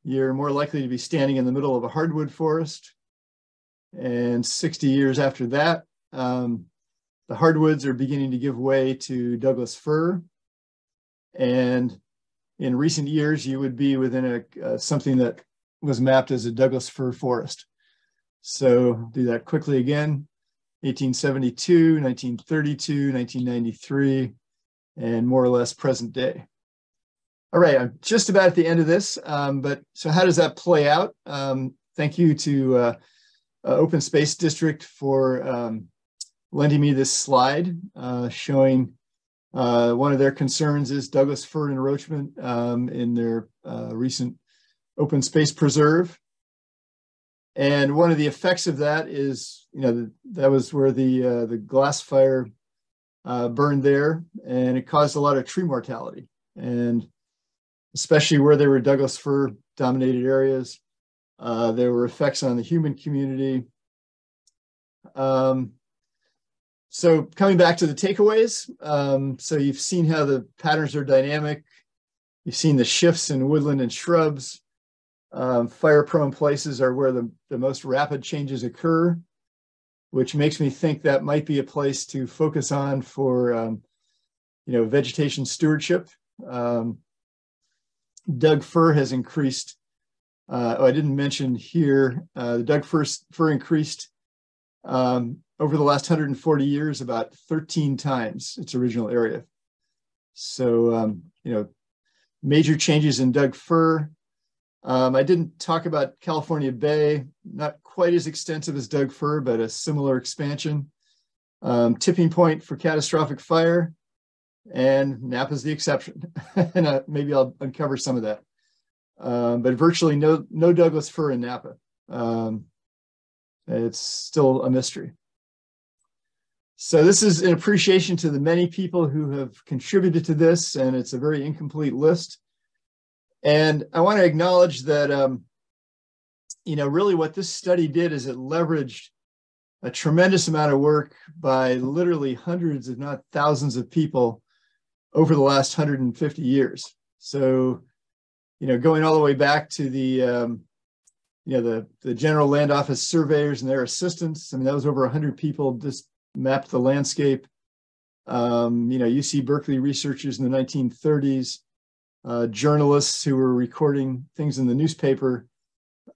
you're more likely to be standing in the middle of a hardwood forest. And 60 years after that, the hardwoods are beginning to give way to Douglas fir. And in recent years, you would be within something that was mapped as a Douglas fir forest. So do that quickly again, 1872, 1932, 1993, and more or less present day. All right, I'm just about at the end of this, but so how does that play out? Thank you to Open Space District for lending me this slide showing one of their concerns is Douglas fir encroachment in their recent open space preserve. And one of the effects of that is, that was where the glass fire burned there, and it caused a lot of tree mortality, and especially where there were Douglas fir dominated areas. There were effects on the human community. So coming back to the takeaways, so you've seen how the patterns are dynamic. You've seen the shifts in woodland and shrubs. Fire-prone places are where the most rapid changes occur, which makes me think that might be a place to focus on for, vegetation stewardship. Doug fir has increased. I didn't mention here, the Doug fir increased over the last 140 years about 13 times its original area. So, major changes in Doug fir. I didn't talk about California Bay, not quite as extensive as Doug fir, but a similar expansion. Tipping point for catastrophic fire, and Napa's the exception. And maybe I'll uncover some of that. But virtually no Douglas fir in Napa. It's still a mystery. So this is an appreciation to the many people who have contributed to this, and it's a very incomplete list. And I want to acknowledge that, really what this study did is it leveraged a tremendous amount of work by literally hundreds, if not thousands of people over the last 150 years. So, going all the way back to the General Land Office surveyors and their assistants. I mean, that was over 100 people just mapped the landscape. UC Berkeley researchers in the 1930s, journalists who were recording things in the newspaper.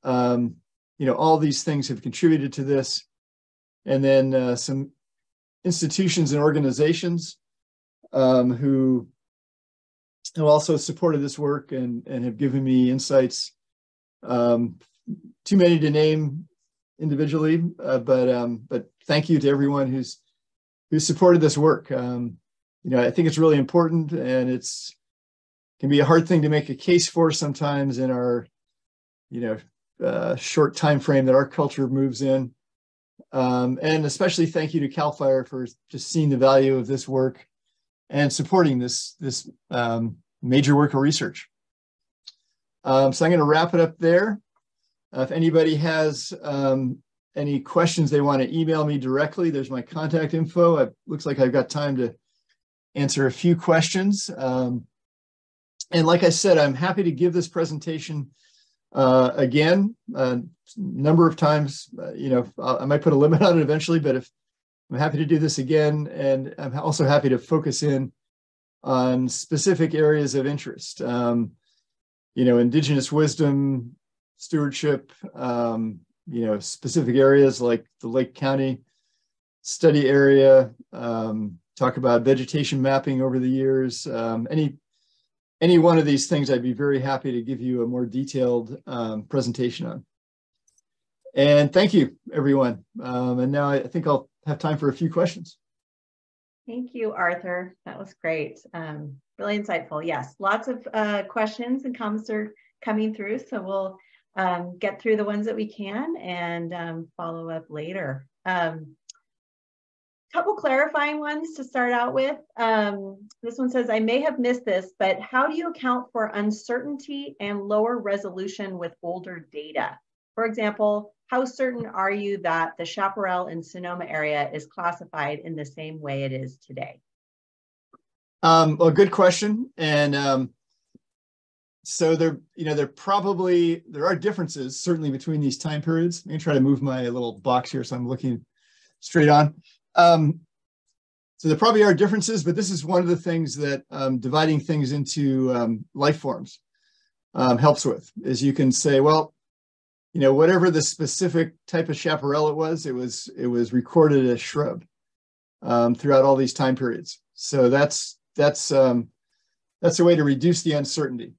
All these things have contributed to this. And then some institutions and organizations who have also supported this work and have given me insights. Too many to name individually, but thank you to everyone who's supported this work. I think it's really important, and it's can be a hard thing to make a case for sometimes in our short time frame that our culture moves in. And especially thank you to CALFIRE for just seeing the value of this work and supporting this major work of research. So I'm going to wrap it up there. If anybody has any questions they want to email me directly, there's my contact info. It looks like I've got time to answer a few questions. And like I said, I'm happy to give this presentation again, a number of times. I might put a limit on it eventually, but if I'm happy to do this again, and I'm also happy to focus in on specific areas of interest. Indigenous wisdom, stewardship, specific areas like the Lake County study area, talk about vegetation mapping over the years. Any one of these things, I'd be very happy to give you a more detailed presentation on. And thank you, everyone. And now I think I'll have time for a few questions. Thank you, Arthur. That was great. Really insightful. Yes, lots of questions and comments are coming through. So we'll get through the ones that we can and follow up later. Couple clarifying ones to start out with. This one says, I may have missed this, but how do you account for uncertainty and lower resolution with older data? For example, how certain are you that the chaparral and Sonoma area is classified in the same way it is today? Well, good question. And so there are differences certainly between these time periods. Let me try to move my little box here so I'm looking straight on. So there probably are differences, but this is one of the things that dividing things into life forms helps with, is you can say, well, whatever the specific type of chaparral it was recorded as shrub throughout all these time periods. So that's a way to reduce the uncertainty.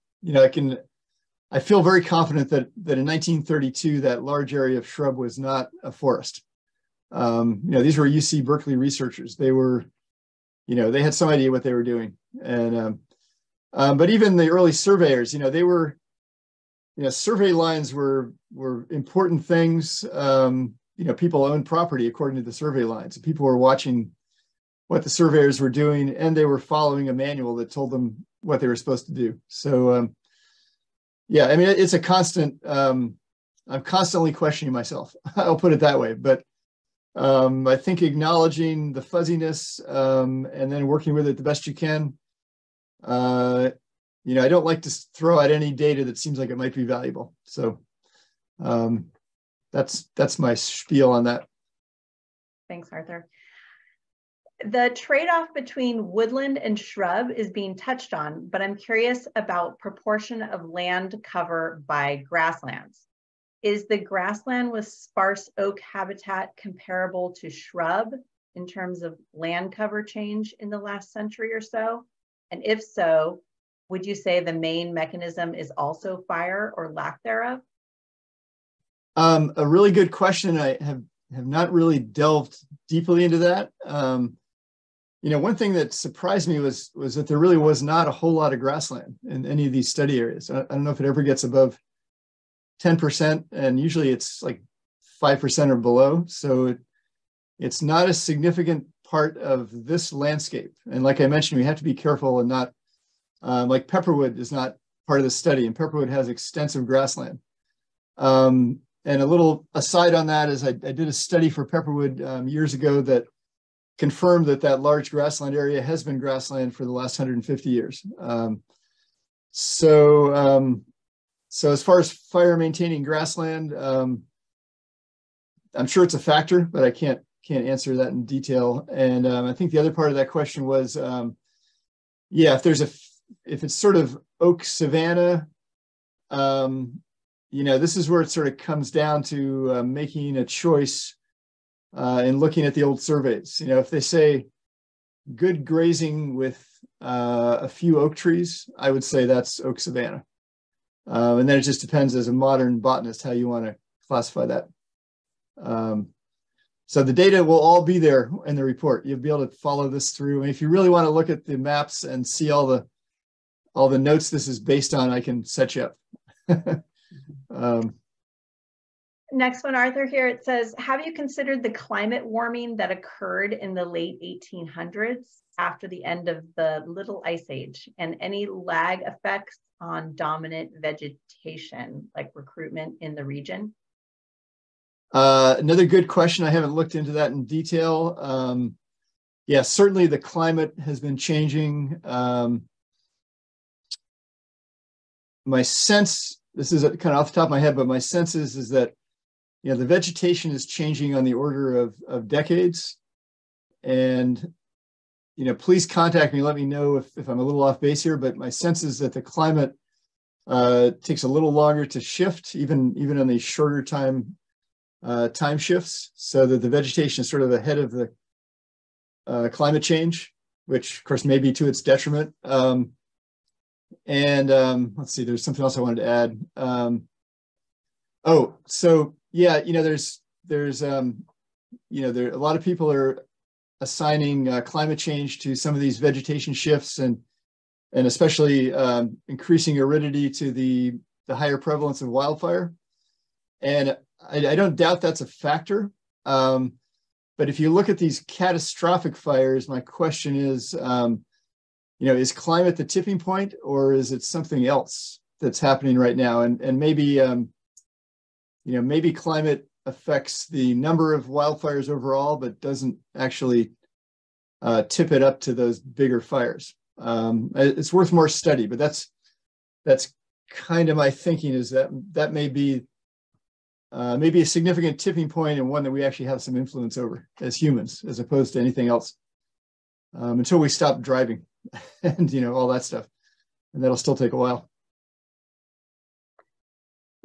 I feel very confident that in 1932 that large area of shrub was not a forest. These were UC Berkeley researchers. They were, they had some idea what they were doing. And but even the early surveyors, survey lines were important things. People owned property according to the survey lines. People were watching what the surveyors were doing, and they were following a manual that told them what they were supposed to do. So, yeah, I mean, it's a constant. I'm constantly questioning myself. I'll put it that way. But I think acknowledging the fuzziness and then working with it the best you can. I don't like to throw out any data that seems like it might be valuable. So that's my spiel on that. Thanks, Arthur. The trade-off between woodland and shrub is being touched on, but I'm curious about proportion of land cover by grasslands. Is the grassland with sparse oak habitat comparable to shrub in terms of land cover change in the last century or so? And if so, would you say the main mechanism is also fire or lack thereof? A really good question. I have not really delved deeply into that. One thing that surprised me was that there really was not a whole lot of grassland in any of these study areas. I don't know if it ever gets above 10%, and usually it's like 5% or below. So it's not a significant part of this landscape. And like I mentioned, we have to be careful and not, like Pepperwood is not part of the study, and Pepperwood has extensive grassland. And a little aside on that is I did a study for Pepperwood years ago that confirmed that large grassland area has been grassland for the last 150 years. So as far as fire maintaining grassland, I'm sure it's a factor, but I can't answer that in detail. And I think the other part of that question was, if it's sort of oak savanna, this is where it sort of comes down to making a choice and looking at the old surveys. If they say good grazing with a few oak trees, I would say that's oak savanna. And then it just depends as a modern botanist how you want to classify that. So the data will all be there in the report. You'll be able to follow this through. And if you really want to look at the maps and see all the notes this is based on, I can set you up. Next one, Arthur, here it says, have you considered the climate warming that occurred in the late 1800s after the end of the Little Ice Age, and any lag effects on dominant vegetation, like recruitment in the region? Another good question. I haven't looked into that in detail. Yeah, certainly the climate has been changing. My sense, this is kind of off the top of my head, but my sense is that the vegetation is changing on the order of decades. And please contact me. Let me know if I'm a little off base here. But my sense is that the climate takes a little longer to shift, even on these shorter time shifts, so that the vegetation is sort of ahead of the climate change, which of course may be to its detriment. Let's see, there's something else I wanted to add. There's a lot of people are assigning climate change to some of these vegetation shifts, and especially increasing aridity to the higher prevalence of wildfire. And I don't doubt that's a factor. But if you look at these catastrophic fires, my question is, is climate the tipping point, or is it something else that's happening right now? And maybe, maybe climate affects the number of wildfires overall, but doesn't actually tip it up to those bigger fires. It's worth more study, but that's kind of my thinking, is that may be maybe a significant tipping point, and one that we actually have some influence over as humans, as opposed to anything else, until we stop driving and all that stuff, and that'll still take a while.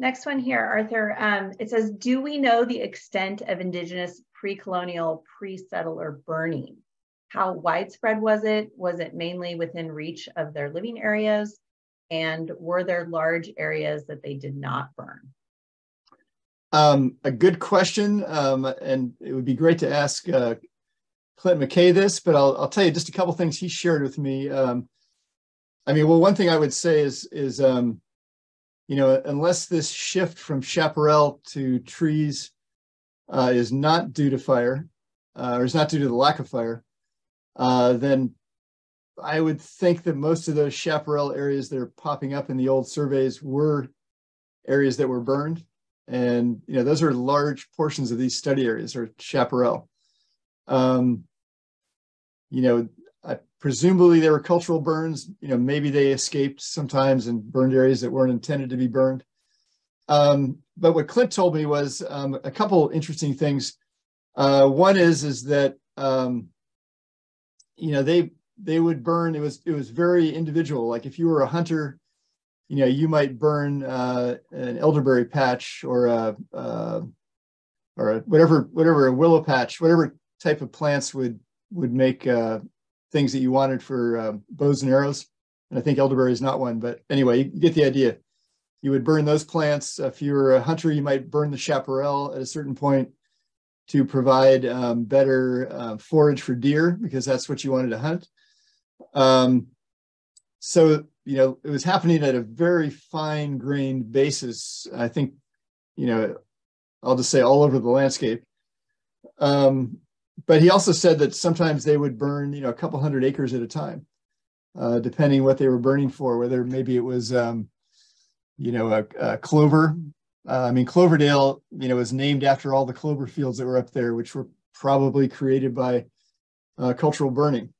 Next one here, Arthur. It says, do we know the extent of indigenous pre-colonial pre-settler burning? How widespread was it? Was it mainly within reach of their living areas? And were there large areas that they did not burn? A good question, and it would be great to ask Clint McKay this, but I'll tell you just a couple things he shared with me. One thing I would say is unless this shift from chaparral to trees is not due to fire, or is not due to the lack of fire, then I would think that most of those chaparral areas that are popping up in the old surveys were areas that were burned. And, those are large portions of these study areas or chaparral. Presumably there were cultural burns, maybe they escaped sometimes and burned areas that weren't intended to be burned. But what Clint told me was a couple interesting things. One is that, they would burn, it was very individual. Like if you were a hunter, you might burn an elderberry patch or a whatever a willow patch, whatever type of plants would make things that you wanted for bows and arrows. And I think elderberry is not one, but anyway, you get the idea. You would burn those plants. If you were a hunter, you might burn the chaparral at a certain point to provide better forage for deer, because that's what you wanted to hunt. So, it was happening at a very fine-grained basis, I think, I'll just say all over the landscape. But he also said that sometimes they would burn, a couple hundred acres at a time, depending what they were burning for, whether maybe it was, a clover. Cloverdale, was named after all the clover fields that were up there, which were probably created by cultural burning.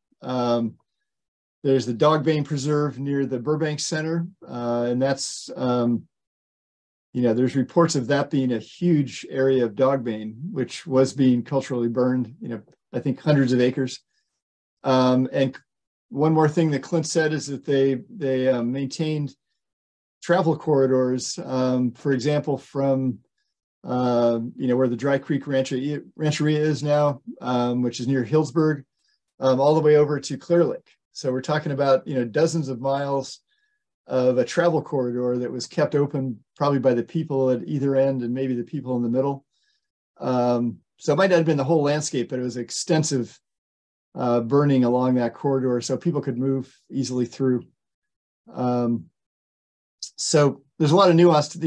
There's the Dogbane Preserve near the Burbank Center, and that's, there's reports of that being a huge area of dogbane, which was being culturally burned, I think hundreds of acres. And one more thing that Clint said is that they maintained travel corridors, for example, from, where the Dry Creek Rancheria is now, which is near Hillsburg, all the way over to Clear Lake. So we're talking about, dozens of miles of a travel corridor that was kept open probably by the people at either end and maybe the people in the middle. So it might not have been the whole landscape, but it was extensive burning along that corridor so people could move easily through. So there's a lot of nuance to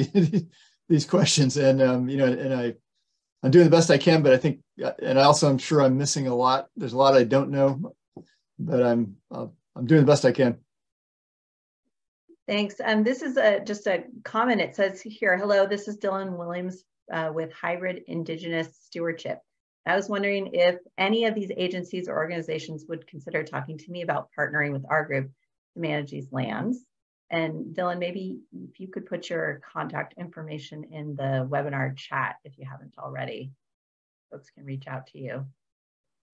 these questions, and I'm doing the best I can, but I think, and I'm sure I'm missing a lot. There's a lot I don't know, but I'm doing the best I can. Thanks. This is just a comment. It says here, hello, this is Dylan Williams with Hybrid Indigenous Stewardship. I was wondering if any of these agencies or organizations would consider talking to me about partnering with our group to manage these lands. And Dylan, maybe if you could put your contact information in the webinar chat if you haven't already, folks can reach out to you.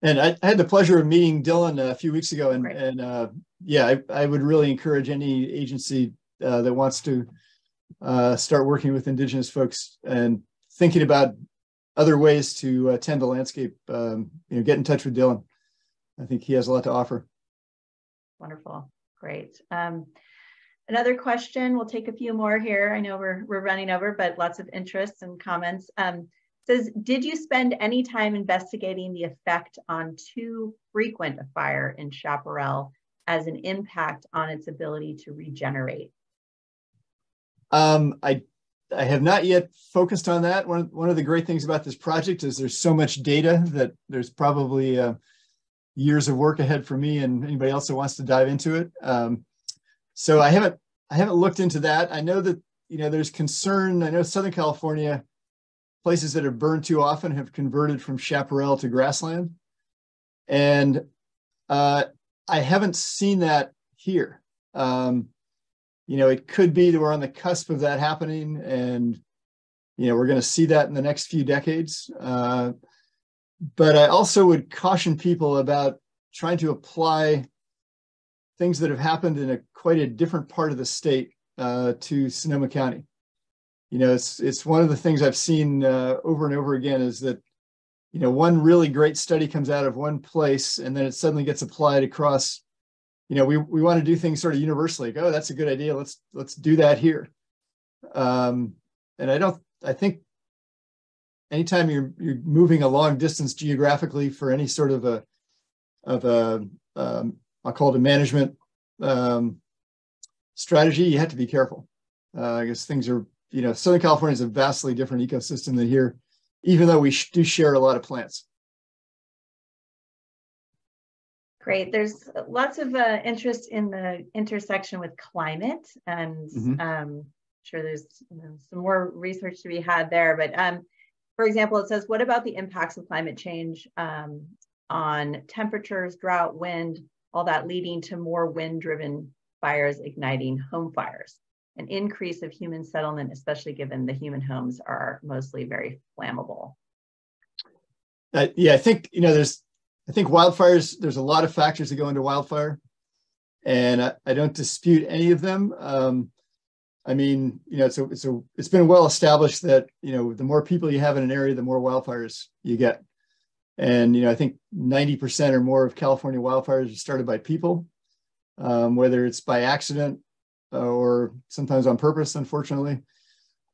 And I had the pleasure of meeting Dylan a few weeks ago, and yeah, I would really encourage any agency that wants to start working with Indigenous folks and thinking about other ways to tend the landscape. Get in touch with Dylan. I think he has a lot to offer. Wonderful, great. Another question. We'll take a few more here. I know we're running over, but lots of interest and comments. Says, did you spend any time investigating the effect on too frequent a fire in chaparral as an impact on its ability to regenerate? I have not yet focused on that. One of the great things about this project is there's so much data that there's probably years of work ahead for me and anybody else that wants to dive into it. So I haven't looked into that. I know that there's concern. I know Southern California, places that have burned too often have converted from chaparral to grassland. And I haven't seen that here. It could be that we're on the cusp of that happening, and we're going to see that in the next few decades. But I also would caution people about trying to apply things that have happened in quite a different part of the state to Sonoma County. It's one of the things I've seen over and over again is that, one really great study comes out of one place and then it suddenly gets applied across. We want to do things sort of universally. Like, oh, that's a good idea. Let's do that here. And I think anytime you're moving a long distance geographically for any sort of I'll call it a management strategy, you have to be careful. I guess things are, Southern California is a vastly different ecosystem than here, even though we do share a lot of plants. Great. There's lots of interest in the intersection with climate, and sure there's some more research to be had there. But for example, it says, what about the impacts of climate change on temperatures, drought, wind, all that, leading to more wind-driven fires igniting home fires? An increase of human settlement, especially given the human homes are mostly very flammable. Yeah, I think, I think wildfires, there's a lot of factors that go into wildfire, and I don't dispute any of them. I mean, it's been well established that, the more people you have in an area, the more wildfires you get. And, I think 90% or more of California wildfires are started by people, whether it's by accident or sometimes on purpose, unfortunately.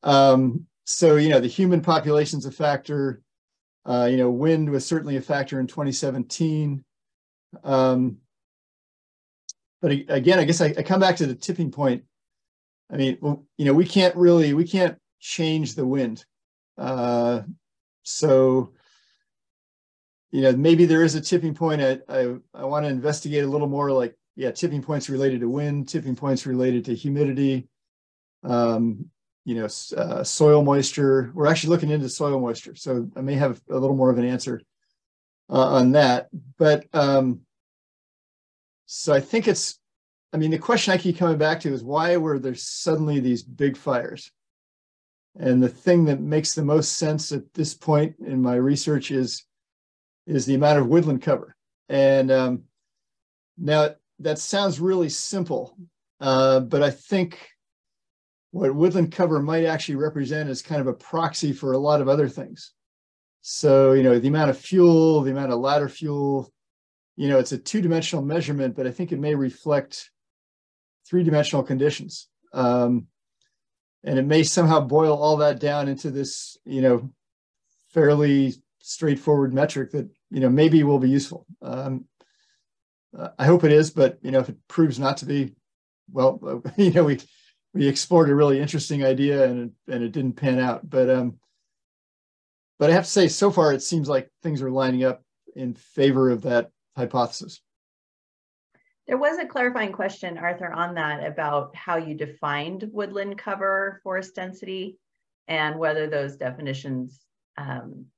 So, the human population's a factor. Wind was certainly a factor in 2017. But again, I guess I come back to the tipping point. I mean, we can't change the wind. So, maybe there is a tipping point. I want to investigate a little more, like, tipping points related to wind, tipping points related to humidity, soil moisture. We're actually looking into soil moisture, so I may have a little more of an answer on that. But so I think the question I keep coming back to is, why were there suddenly these big fires? And the thing that makes the most sense at this point in my research is the amount of woodland cover. And now that sounds really simple, but I think what woodland cover might actually represent is kind of a proxy for a lot of other things. So, the amount of fuel, the amount of ladder fuel, it's a two-dimensional measurement, but I think it may reflect three-dimensional conditions. And it may somehow boil all that down into this, fairly straightforward metric that, maybe will be useful. I hope it is, but, if it proves not to be, well, we explored a really interesting idea and it didn't pan out. But I have to say, so far, it seems like things are lining up in favor of that hypothesis. There was a clarifying question, Arthur, on that about how you defined woodland cover, forest density, and whether those definitions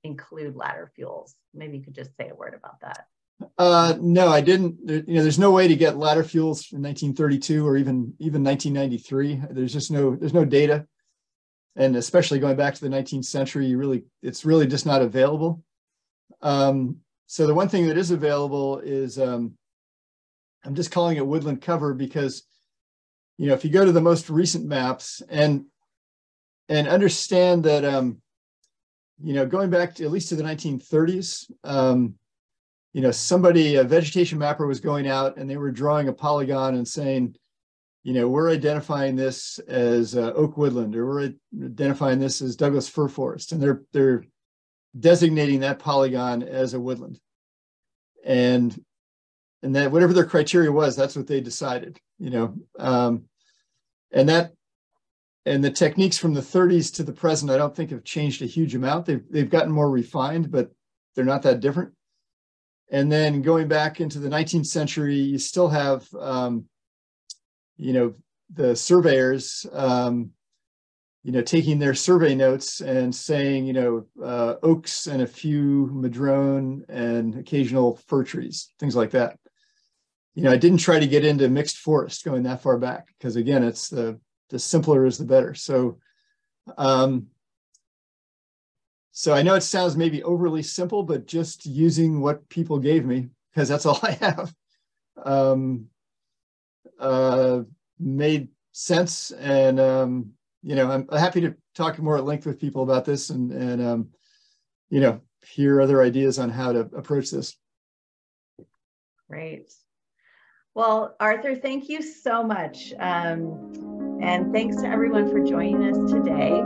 include ladder fuels. Maybe you could just say a word about that. No, I didn't. There's no way to get ladder fuels from 1932 or even 1993. There's no data, and especially going back to the 19th century, it's really just not available. So the one thing that is available is, I'm just calling it woodland cover because, if you go to the most recent maps and understand that, going back to at least to the 1930s. A vegetation mapper was going out and they were drawing a polygon and saying, we're identifying this as oak woodland, or we're identifying this as Douglas fir forest, and they're designating that polygon as a woodland, and that whatever their criteria was, that's what they decided, and the techniques from the 30s to the present, I don't think have changed a huge amount. They've gotten more refined, but they're not that different. And then going back into the 19th century, you still have, the surveyors, taking their survey notes and saying, oaks and a few madrone and occasional fir trees, things like that. I didn't try to get into mixed forest going that far back because, again, it's the simpler is the better. So, So I know it sounds maybe overly simple, but just using what people gave me, because that's all I have, made sense. And, I'm happy to talk more at length with people about this and hear other ideas on how to approach this. Great. Well, Arthur, thank you so much. And thanks to everyone for joining us today.